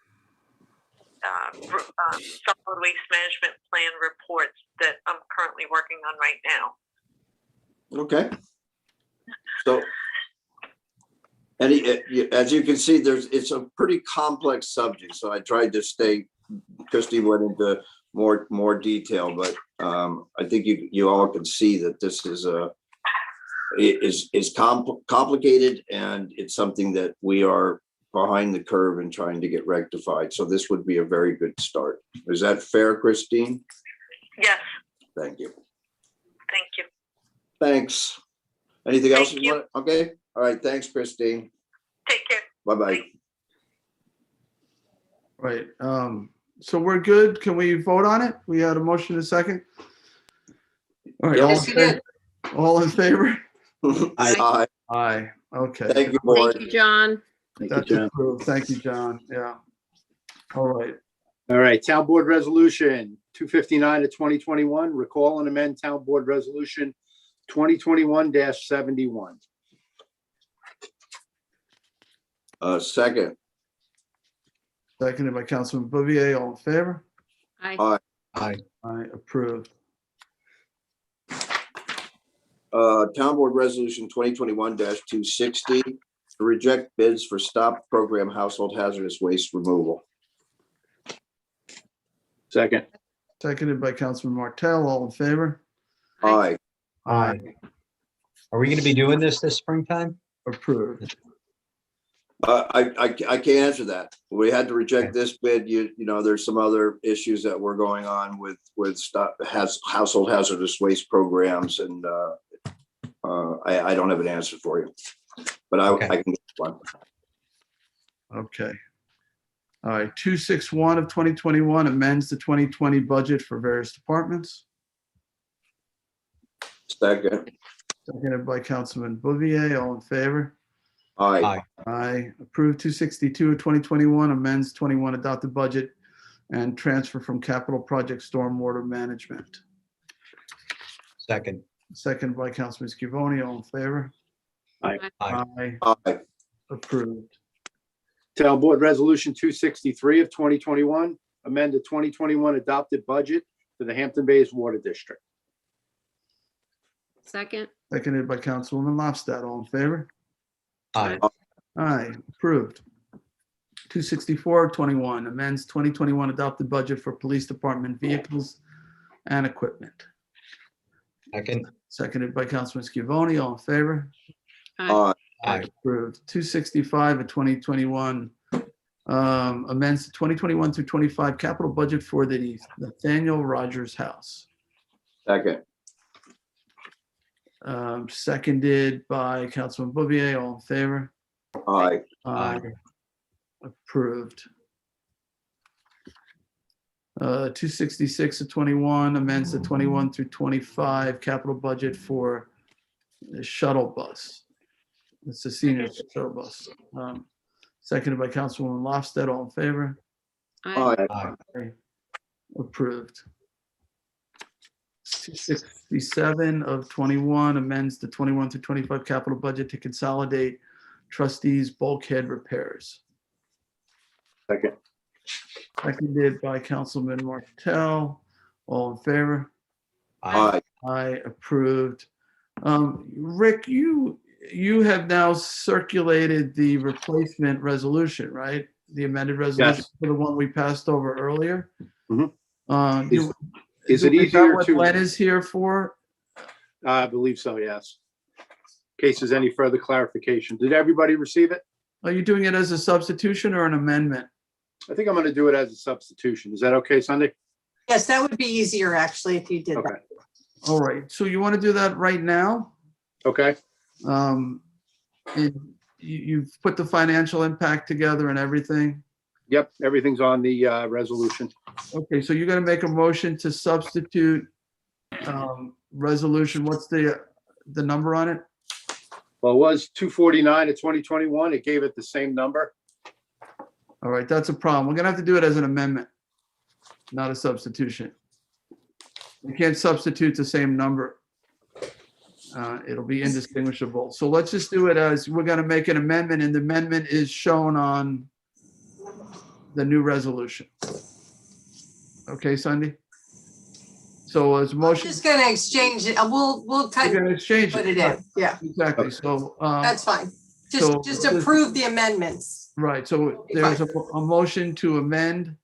solid waste management plan reports that I'm currently working on right now. Okay. So, as you can see, it's a pretty complex subject. So I tried to stay. Christy went into more detail, but I think you all can see that this is complicated, and it's something that we are behind the curve and trying to get rectified. So this would be a very good start. Is that fair, Christine? Yes. Thank you. Thank you. Thanks. Anything else? Thank you. Okay. All right. Thanks, Christine. Take care. Bye-bye. Right. So we're good. Can we vote on it? We had a motion and a second. All right. Yes, you did. All in favor? Aye. Aye. Okay. Thank you, board. Thank you, John. That's approved. Thank you, John. Yeah. All right. All right, Town Board Resolution 259 of 2021, recall and amend Town Board Resolution 2021-71. Second. Seconded by Councilman Bouvier. All in favor? Aye. Aye. Aye. Approved. Town Board Resolution 2021-260, to reject bids for stop program household hazardous waste removal. Second. Seconded by Councilman Martell. All in favor? Aye. Aye. Are we going to be doing this springtime? Approved. I can't answer that. We had to reject this bid. You know, there's some other issues that were going on with household hazardous waste programs, and I don't have an answer for you, but Okay. I can get one. Okay. All right, 261 of 2021 amends the 2020 budget for various departments. Second. Seconded by Councilman Bouvier. All in favor? Aye. Aye. Approved 262 of 2021 amends 21 adopted budget and transfer from capital project stormwater management. Second. Seconded by Councilman Scavone. All in favor? Aye. Aye. Aye. Approved. Town Board Resolution 263 of 2021, amend the 2021 adopted budget for the Hampton Bays Water District. Second. Seconded by Councilwoman Lofstad. All in favor? Aye. Aye. Approved. 264 of 21 amends 2021 adopted budget for police department vehicles and equipment. Second. Seconded by Councilman Scavone. All in favor? Aye. Aye. Approved. 265 of 2021 amends the 2021 through 25 capital budget for the Nathaniel Rogers House. Second. Seconded by Councilman Bouvier. All in favor? Aye. Aye. Approved. 266 of 21 amends the 21 through 25 capital budget for the shuttle bus. It's a senior shuttle bus. Seconded by Councilwoman Lofstad. All in favor? Aye. Aye. Approved. 267 of 21 amends the 21 through 25 capital budget to consolidate trustees bulkhead repairs. Second. Seconded by Councilman Martell. All in favor? Aye. Aye. Approved. Rick, you have now circulated the replacement resolution, right? The amended resolution for the one we passed over earlier. Mhm. Is it that easier what to- Len is here for? I believe so, yes. In case there's any further clarification. Did everybody receive it? Are you doing it as a substitution or an amendment? I think I'm going to do it as a substitution. Is that okay, Sunday? Yes, that would be easier actually if you did Okay. that. All right, so you want to do that right now? Okay. You've put the financial impact together and everything? Yep, everything's on the resolution. Okay, so you're gonna make a motion to substitute resolution, what's the number on it? Well, it was 249 of 2021. It gave it the same number. All right, that's a problem. We're gonna have to do it as an amendment, not a substitution. You can't substitute the same number. It'll be indistinguishable. So let's just do it as, we're gonna make an amendment, and the amendment is shown on the new resolution. Okay, Sunday? So as a I'm motion, just gonna exchange it. We'll we're type, gonna exchange put it. it in. Yeah, Exactly, so. that's fine. so- Just approve the amendments. Right, so there's a motion to amend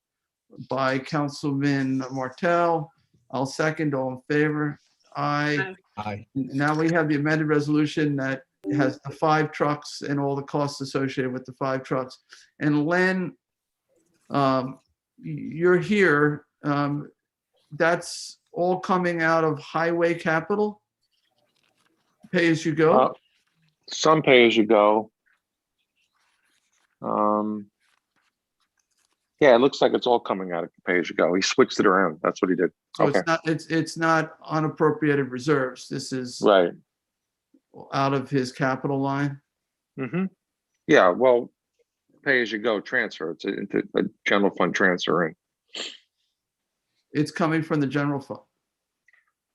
by Councilman Martell. I'll second. All in favor? Aye. Aye. Now we have the amended resolution that has the 5 trucks and all the costs associated with the 5 trucks. And Len, you're here. That's all coming out of highway capital? Pay as you go? Some pay as you go. Yeah, it looks like it's all coming out of pay as you go. He switched it around. That's what he did. So Okay, it's not unappropriated reserves. This is right. out of his capital line? Mm-hmm. Yeah, well, pay as you go transfer. It's a general fund transfer in. It's coming from the general fund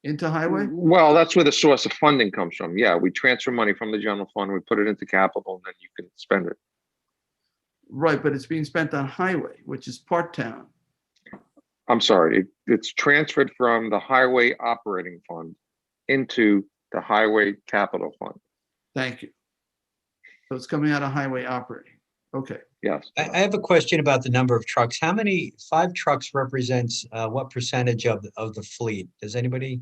into highway? Well, that's where the source of funding comes from. Yeah, we transfer money from the general fund, we put it into capital, and then you can spend it. Right, but it's being spent on highway, which is part town. I'm sorry, it's transferred from the highway operating fund into the highway capital fund. Thank you. So it's coming out of highway operating. Okay. Yes. I have a question about the number of trucks. How many, 5 trucks represents what percentage of the fleet? Does anybody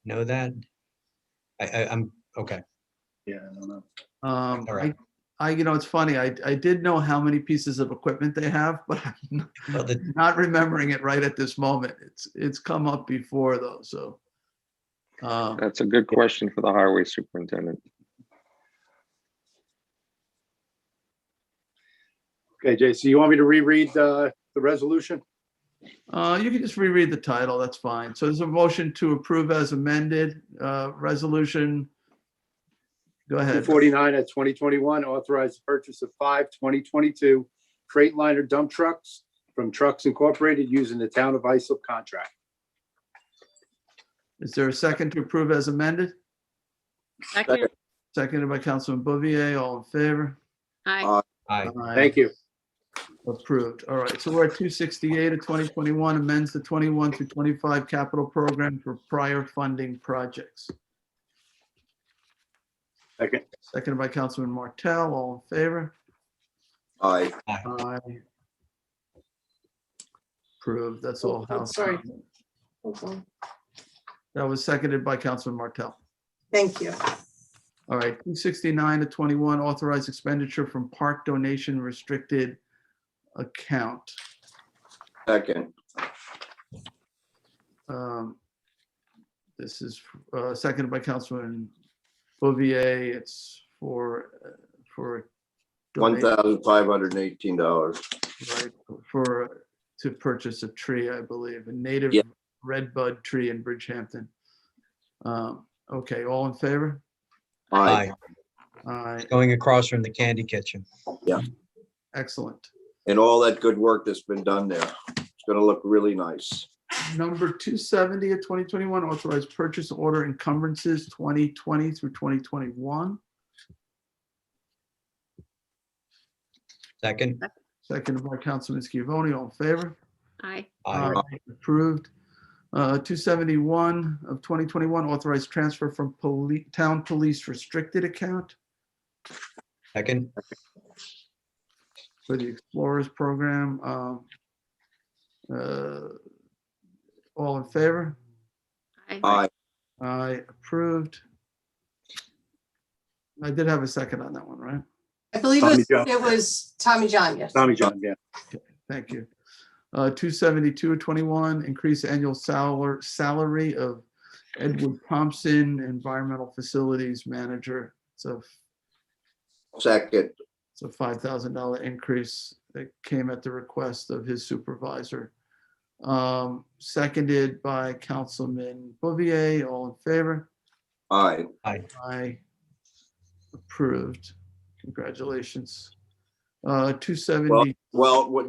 know that? I'm, okay. Yeah, I don't know. All right. It's funny. I did know how many pieces of equipment they have, but I'm Well, not remembering it right at this moment. It's come up before though, so. That's a good question for the highway superintendent. Okay, Jason, you want me to reread the resolution? You can just reread the title, that's fine. So there's a motion to approve as amended, resolution. Go ahead. 249 at 2021, authorized the purchase of 5 2022 Freightliner dump trucks from Trucks Incorporated using the Town of Islip contract. Is there a second to approve as amended? Second. Seconded by Councilman Bouvier, all in favor? Aye. Aye. Thank you. Approved. All right, so we're at 268 of 2021, amends the 21 through 25 capital program for prior funding projects. Second. Seconded by Councilman Martell, all in favor? Aye. Aye. Approved, that's all. Oh, House. sorry. Okay. That was seconded by Councilman Martell. Thank you. All right, 269 to 21, authorized expenditure from park donation restricted account. Second. This is seconded by Councilman Bouvier. It's for donation, $1,518. right, to purchase a tree, I believe, a native Yeah. red bud tree in Bridgehampton. Okay, all in favor? Aye. Aye, Going across from the candy kitchen. excellent. And all that good work that's been done there. It's gonna look really nice. Number 270 of 2021, authorized purchase order encumbrances 2020 through 2021. Second. Seconded by Councilman Scavone, all in favor? Aye. Aye. Approved. 271 of 2021, authorized transfer from town police restricted account Second. for the Explorers program. All in favor? Aye. Aye, approved. I did have a second on that one, right? I believe Tommy John. it was Tommy John, yes. Tommy John, yeah. Thank you. 272 of 21, increase annual salary of Edward Thompson, Environmental Facilities Manager. Second. It's a $5,000 increase that came at the request of his supervisor. Seconded by Councilman Bouvier, all in favor? Aye. Aye. Approved. Congratulations. 270.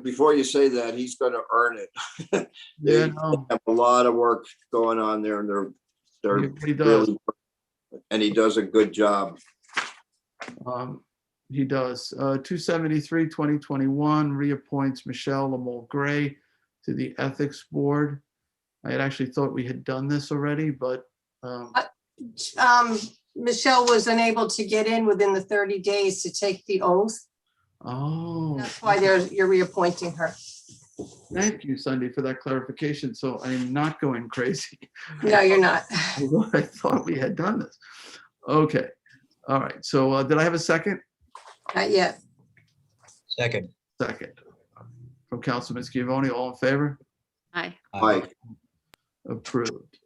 Before you say that, he's gonna earn it. Yeah, They no, have a lot of work going on there and they're he does. really, and he does a good job. He does. 273, 2021, reappoints Michelle Lamole Gray to the Ethics Board. I had actually thought we had done this already, but Michelle was unable to get in within the 30 days to take the oath. oh, That's why you're reappointing her. thank you, Sunday, for that clarification. So I am not going crazy. No, you're not. I thought we had done this. Okay. All right. So did I have a second? Not yet. Second. Second. From Councilman Scavone, all in favor? Aye. Aye. Approved.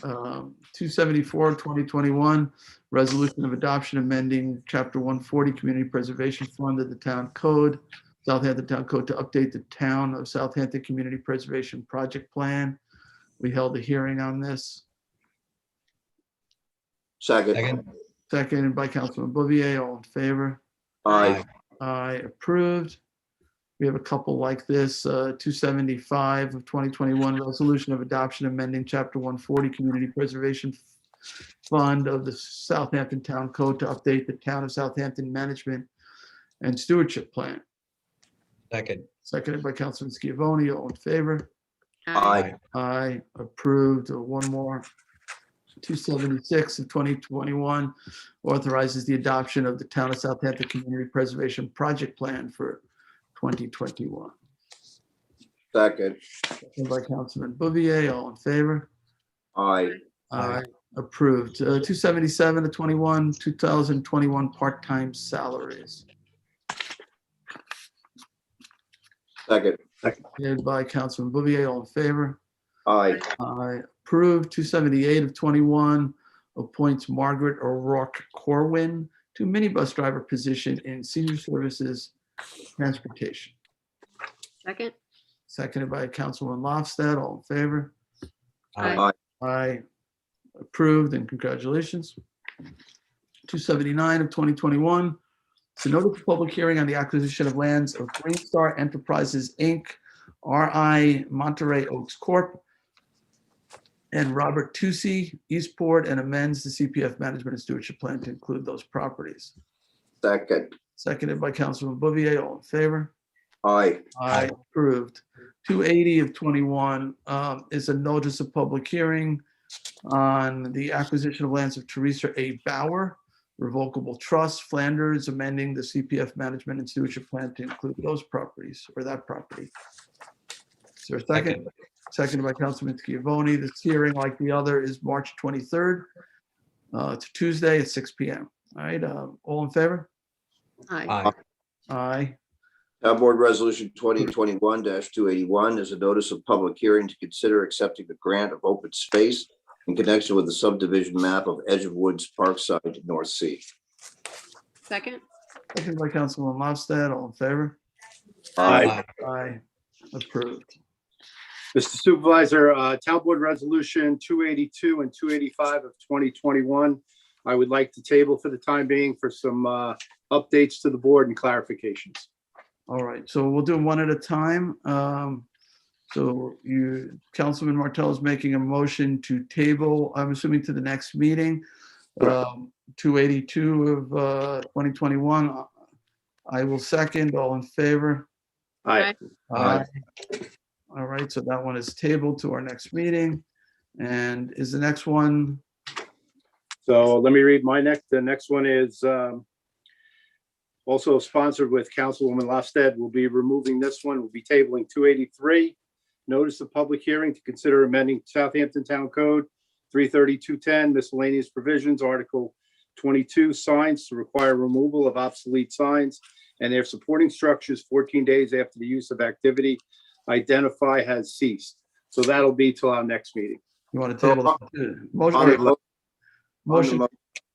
274, 2021, resolution of adoption amending Chapter 140 Community Preservation Fund of the Town Code, Southampton Town Code to update the Town of Southampton Community Preservation Project Plan. We held a hearing on this. Second. Seconded by Councilman Bouvier, all in favor? Aye. Aye, approved. We have a couple like this, 275 of 2021, resolution of adoption amending Chapter 140 Community Preservation Fund of the Southampton Town Code to update the Town of Southampton Management and Stewardship Plan. Second. Seconded by Councilman Scavone, all in favor? Aye. Aye, approved. One more. 276 of 2021 authorizes the adoption of the Town of Southampton Community Preservation Project Plan for 2021. Second. Seconded by Councilman Bouvier, all in favor? Aye. Aye, approved. 277 to 21, 2021 part-time salaries. Second. Seconded by Councilman Bouvier, all in favor? Aye. Approved. 278 of 21 appoints Margaret O'Rourke Corwin to minibus driver position in senior services transportation. Second. Seconded by Councilwoman Lofstad. All in favor? Aye. Aye. Approved, and congratulations. 279 of 2021. It's a notice of public hearing on the acquisition of lands of Green Star Enterprises, Inc., RI Monterey Oaks Corp., and Robert Tucci, Eastport, and amends the CPF management and stewardship plan to include those properties. Second. Seconded by Councilman Bouvier. All in favor? Aye. Aye. Approved. 280 of 21 is a notice of public hearing on the acquisition of lands of Teresa A. Bauer, Revocable Trust, Flanders, amending the CPF management and stewardship plan to include those properties or that property. Is there a second? Seconded by Councilman Schiavone. This hearing, like the other, is March 23rd. It's Tuesday at 6 p.m. All right, all in favor? Aye. Aye. Town Board Resolution 2021-281 is a notice of public hearing to consider accepting the grant of open space in connection with the subdivision map of Edge of Woods Parkside North Sea. Second. Seconded by Councilman Lofstad. All in favor? Aye. Aye. Approved. Mr. Supervisor, Town Board Resolution 282 and 285 of 2021, I would like to table for the time being for some updates to the board and clarifications. All right, so we'll do them one at a time. So Councilman Martell is making a motion to table, I'm assuming to the next meeting, 282 of 2021. I will second. All in favor? Aye. Aye. All right, so that one is tabled to our next meeting. And is the next one? So let me read the next one is also sponsored with Councilwoman Lofstad. We'll be removing this one. We'll be tabling 283. Notice of public hearing to consider amending Southampton Town Code 33210 miscellaneous provisions, Article 22 signs to require removal of obsolete signs and their supporting structures 14 days after the use of activity identify has ceased. So that'll be till our next meeting. You want to table that?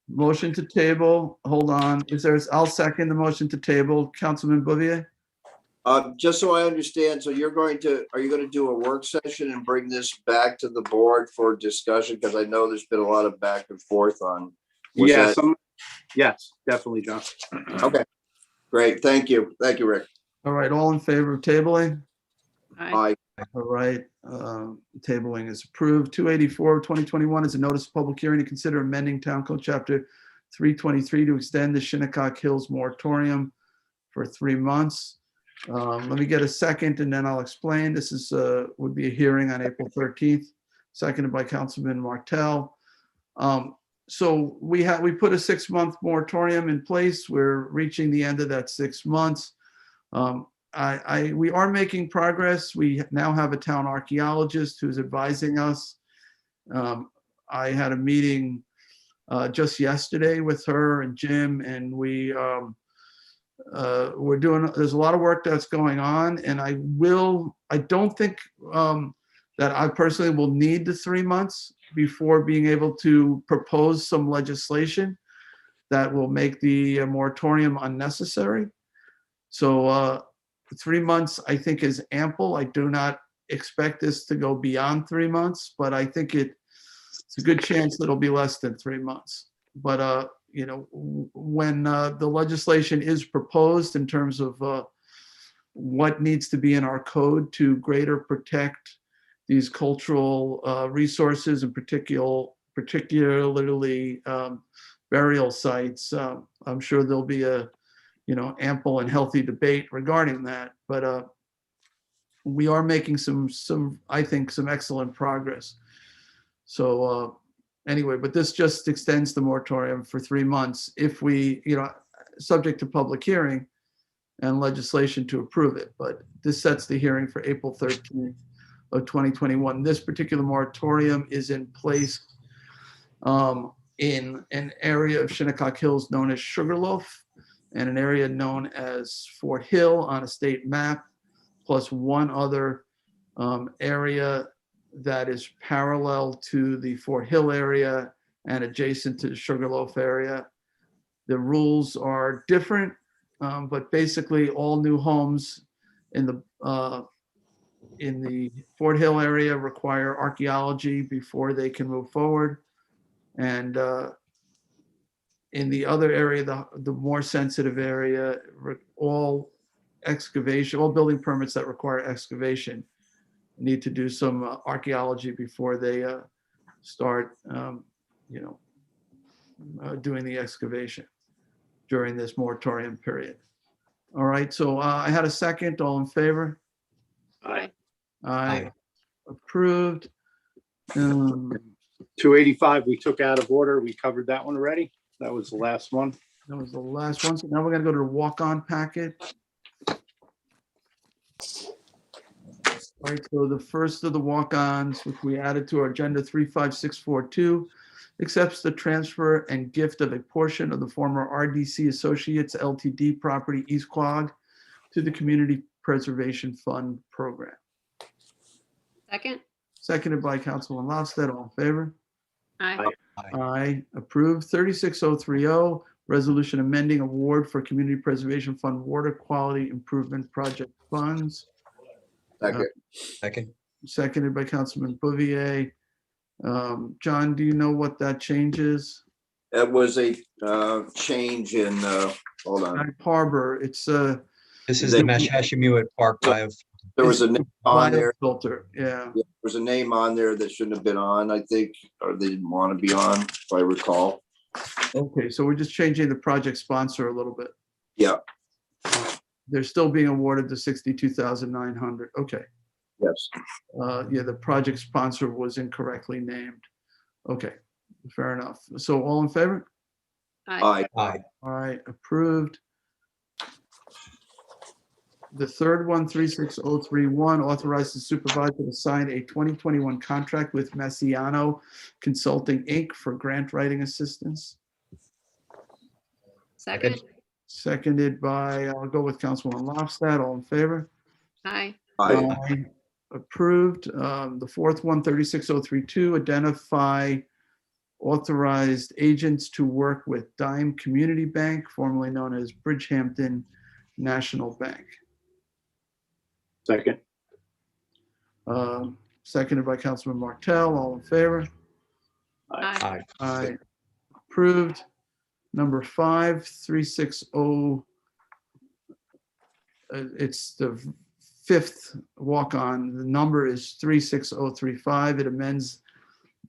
Motion to table. Hold on. I'll second the motion to table. Councilman Bouvier? Just so I understand, so are you going to do a work session and bring this back to the board for discussion? Because I know there's been a lot of back and forth on. Yes, yes, definitely, John. Okay, great. Thank you. Thank you, Rick. All right, all in favor of tabling? Aye. All right, tabling is approved. 284 of 2021 is a notice of public hearing to consider amending Town Code Chapter 323 to extend the Shinnecock Hills moratorium for 3 months. Let me get a second and then I'll explain. This is would be a hearing on April 13th, seconded by Councilman Martell. So we put a 6-month moratorium in place. We're reaching the end of that 6 months. We are making progress. We now have a town archaeologist who's advising us. I had a meeting just yesterday with her and Jim, and we're doing, there's a lot of work that's going on, and I don't think that I personally will need the 3 months before being able to propose some legislation that will make the moratorium unnecessary. So 3 months, I think, is ample. I do not expect this to go beyond 3 months, but I think it's a good chance that it'll be less than 3 months. But when the legislation is proposed in terms of what needs to be in our code to greater protect these cultural resources, and particularly burial sites, I'm sure there'll be a ample and healthy debate regarding that. But we are making I think some excellent progress. So anyway, but this just extends the moratorium for 3 months if we, subject to public hearing and legislation to approve it. But this sets the hearing for April 13th of 2021. This particular moratorium is in place in an area of Shinnecock Hills known as Sugarloaf, and an area known as Fort Hill on a state map, plus one other area that is parallel to the Fort Hill area and adjacent to the Sugarloaf area. The rules are different, but basically all new homes in the Fort Hill area require archaeology before they can move forward. And in the other area, the more sensitive area, all building permits that require excavation need to do some archaeology before they start, doing the excavation during this moratorium period. All right, so I had a second. All in favor? Aye. Aye. Approved. 285, we took out of order. We covered that one already. That was the last one. That was the last one. So now we're gonna go to the walk-on packet. All right, so the first of the walk-ons, which we added to our agenda, 35642, accepts the transfer and gift of a portion of the former RDC Associates LTD property East Quogue to the Community Preservation Fund program. Second? Seconded by Councilman Lofstad. All in favor? Aye. Aye. Approved. 36030, resolution amending award for Community Preservation Fund water quality improvement project funds. Second. Second. Seconded by Councilman Bouvier. John, do you know what that change is? That was a change in, hold on. Sag Harbor, it's This is the Mashhashemuit Park Bio. There was a name on there. filter, yeah. There was a name on there that shouldn't have been on, I think, or they didn't want to be on, if I recall. Okay, so we're just changing the project sponsor a little bit. Yeah, They're still being awarded the 62,900. Okay. yes. Yeah, the project sponsor was incorrectly named. Okay, fair enough. So all in favor? Aye. Aye. All right, approved. The third one, 36031, authorizes the supervisor to sign a 2021 contract with Messiano Consulting, Inc. for grant writing assistance. Second? Seconded by, I'll go with Councilwoman Lofstad. All in favor? Aye. Aye. Approved. The fourth one, 36032, identify authorized agents to work with Dime Community Bank, formerly known as Bridgehampton National Bank. Second. Seconded by Councilman Martell. All in favor? Aye. Aye. Approved. Number 5, 360. It's the fifth walk-on. The number is 36035. It amends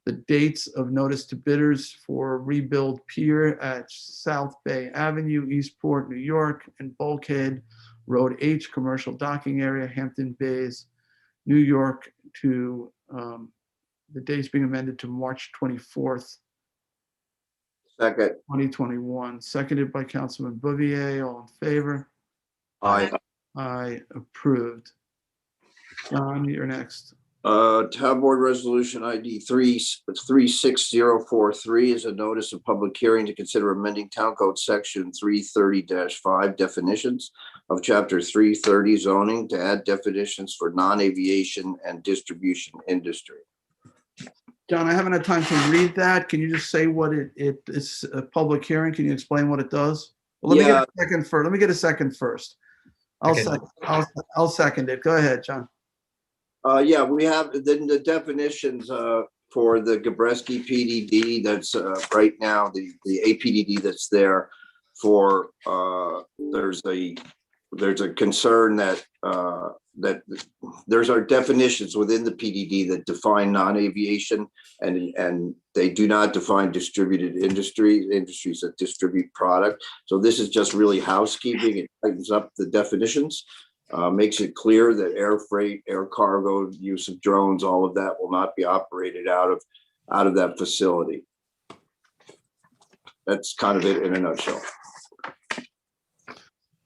the dates of notice to bidders for rebuild pier at South Bay Avenue, Eastport, New York, and Bulkhead Road H, commercial docking area, Hampton Bays, New York, to the dates being amended to March 24th, Second. 2021. Seconded by Councilman Bouvier. All in favor? Aye. Aye. Approved. John, you're next. Town Board Resolution ID 36043 is a notice of public hearing to consider amending Town Code Section 330-5 definitions of Chapter 330 zoning to add definitions for non-aviation and distribution industry. John, I haven't had time to read that. Can you just say what it is? A public hearing. Can you explain what it does? Well, let me get a second first. Let me get a second first. I'll second it. Go ahead, John. Yeah, we have the definitions for the Gabreski PDD that's right now, the APDD that's there for, there's a concern that that there's our definitions within the PDD that define non-aviation and they do not define distributed industries that distribute product. So this is just really housekeeping. It tightens up the definitions. Makes it clear that air freight, air cargo, use of drones, all of that will not be operated out of that facility. That's kind of it in a nutshell.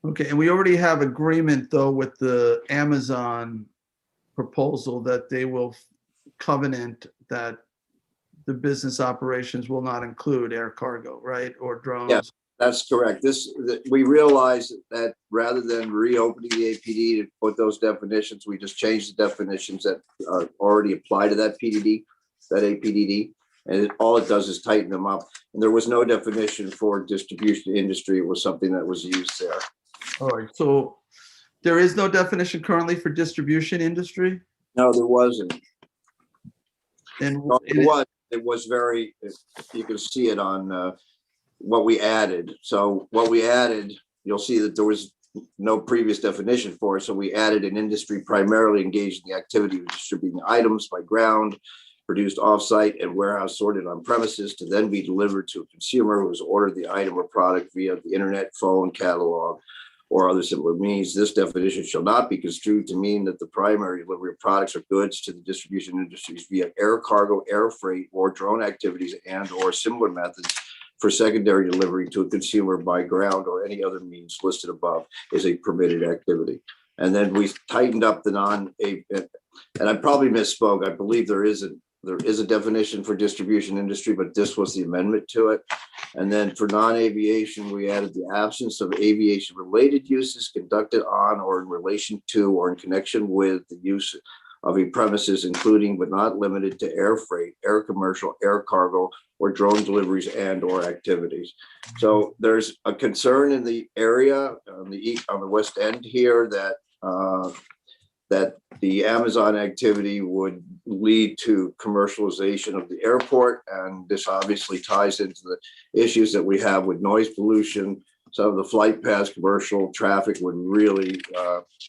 Okay, and we already have agreement though with the Amazon proposal that they will covenant that the business operations will not include air cargo, right? Or drones. Yes. That's correct. We realized that rather than reopening the APD to put those definitions, we just changed the definitions that already apply to that PDD, that APDD. And all it does is tighten them up. And there was no definition for distribution industry. It was something that was used there. All right, so there is no definition currently for distribution industry? No, there wasn't. And No, it was very, you can see it on what we added. So what we added, you'll see that there was no previous definition for it. So we added an industry primarily engaged in the activity of distributing items by ground, produced offsite and warehouse sorted on premises to then be delivered to a consumer who has ordered the item or product via the internet, phone, catalog, or other similar means. This definition shall not be construed to mean that the primary delivery of products or goods to the distribution industries via air cargo, air freight, or drone activities and or similar methods for secondary delivery to a consumer by ground or any other means listed above is a permitted activity. And then we tightened up the and I probably misspoke. I believe there is a definition for distribution industry, but this was the amendment to it. And then for non-aviation, we added the absence of aviation-related uses conducted on or in relation to or in connection with the use of a premises, including but not limited to air freight, air commercial, air cargo, or drone deliveries and or activities. So there's a concern in the area on the west end here that that the Amazon activity would lead to commercialization of the airport. And this obviously ties into the issues that we have with noise pollution. Some of the flight paths, commercial traffic would really,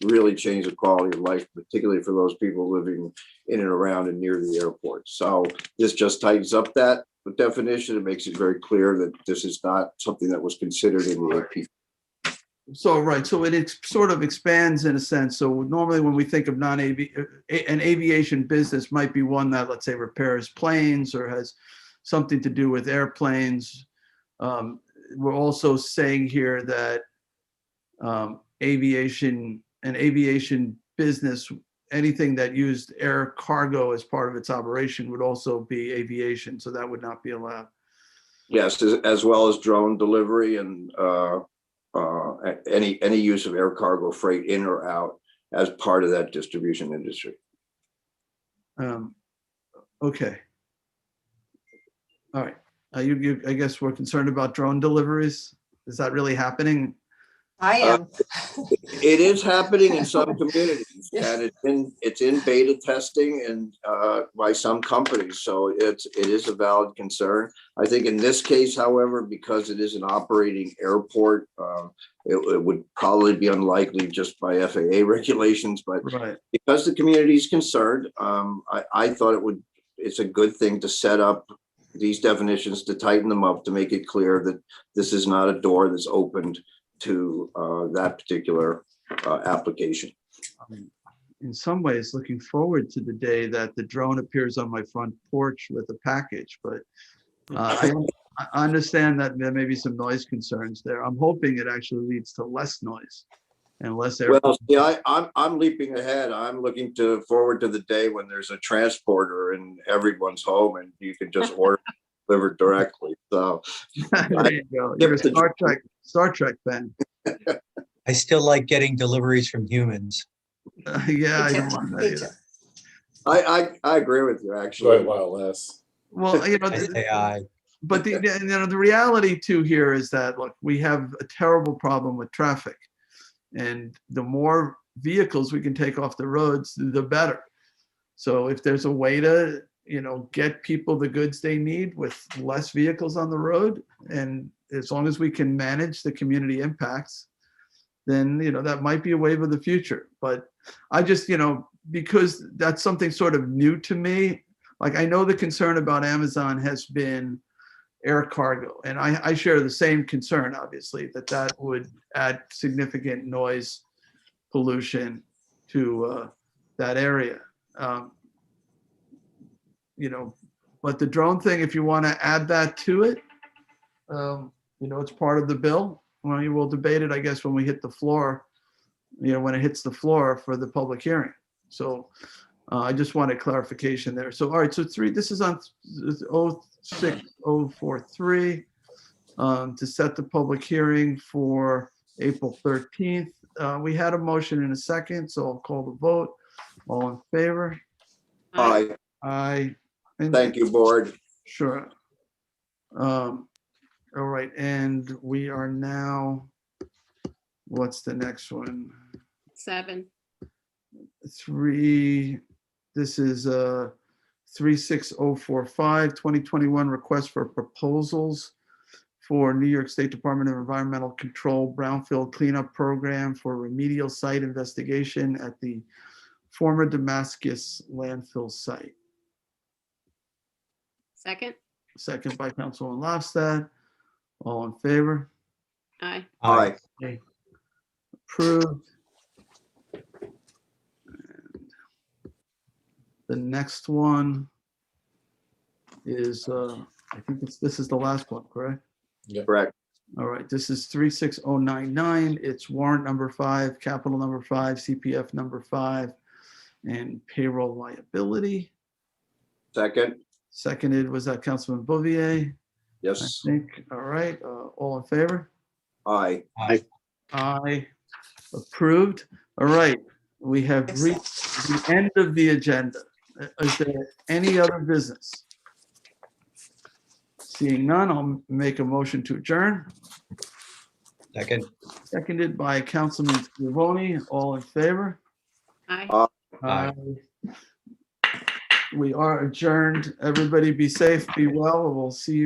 really change the quality of life, particularly for those people living in and around and near the airport. So this just tightens up that definition. It makes it very clear that this is not something that was considered in the AP. So, right, so it sort of expands in a sense. So normally when we think of an aviation business might be one that, let's say, repairs planes or has something to do with airplanes. We're also saying here that aviation business, anything that used air cargo as part of its operation would also be aviation. So that would not be allowed. Yes, as well as drone delivery and any use of air cargo freight in or out as part of that distribution industry. Okay. All right. I guess we're concerned about drone deliveries. Is that really happening? I am. It is happening in some communities, and it's in beta testing and by some companies. So it is a valid concern. I think in this case, however, because it is an operating airport, it would probably be unlikely just by FAA regulations. But right. Because the community is concerned, I thought it's a good thing to set up these definitions, to tighten them up, to make it clear that this is not a door that's opened to that particular application. In some ways, looking forward to the day that the drone appears on my front porch with a package, but I understand that there may be some noise concerns there. I'm hoping it actually leads to less noise and less air. Well, see, I'm leaping ahead. I'm looking forward to the day when there's a transporter in everyone's home and you can just order delivered directly. So there you go. You're a Star Trek fan. I still like getting deliveries from humans. Yeah, I don't want that either. I agree with you, actually. Enjoy it while it lasts. Well, but the reality too here is that, look, we have a terrible problem with traffic, and the more vehicles we can take off the roads, the better. So if there's a way to, get people the goods they need with less vehicles on the road, and as long as we can manage the community impacts, then, that might be a wave of the future. But I just, because that's something sort of new to me, like I know the concern about Amazon has been air cargo, and I share the same concern, obviously, that would add significant noise pollution to that area. But the drone thing, if you want to add that to it, it's part of the bill. Well, you will debate it, I guess, when we hit the floor, when it hits the floor for the public hearing. So I just wanted clarification there. So, all right, so this is on 06043. to set the public hearing for April 13th. We had a motion in a second, so I'll call the vote. All in favor? Aye. Aye. And- Thank you, board. Sure. All right, and we are now, what's the next one? 7. This is 36045, 2021 request for proposals for New York State Department of Environmental Control Brownfield Cleanup Program for remedial site investigation at the former Damascus landfill site. Second. Second by Councilwoman Lofstad. All in favor? Aye. Aye. Approved. And the next one is, I think this is the last one, correct? Correct. All right, this is 36099. It's warrant number 5, capital number 5, CPF number 5, and payroll liability. Second. Seconded, was that Councilman Bouvier? I Yes. think, all right, all in favor? Aye. Aye. Approved. All right, we have reached the end of the agenda. Is there any other business? Seeing none, I'll make a motion to adjourn. Second. Seconded by Councilman Scavone. All in favor? Aye. Aye. We are adjourned. Everybody be safe, be well. We'll see you.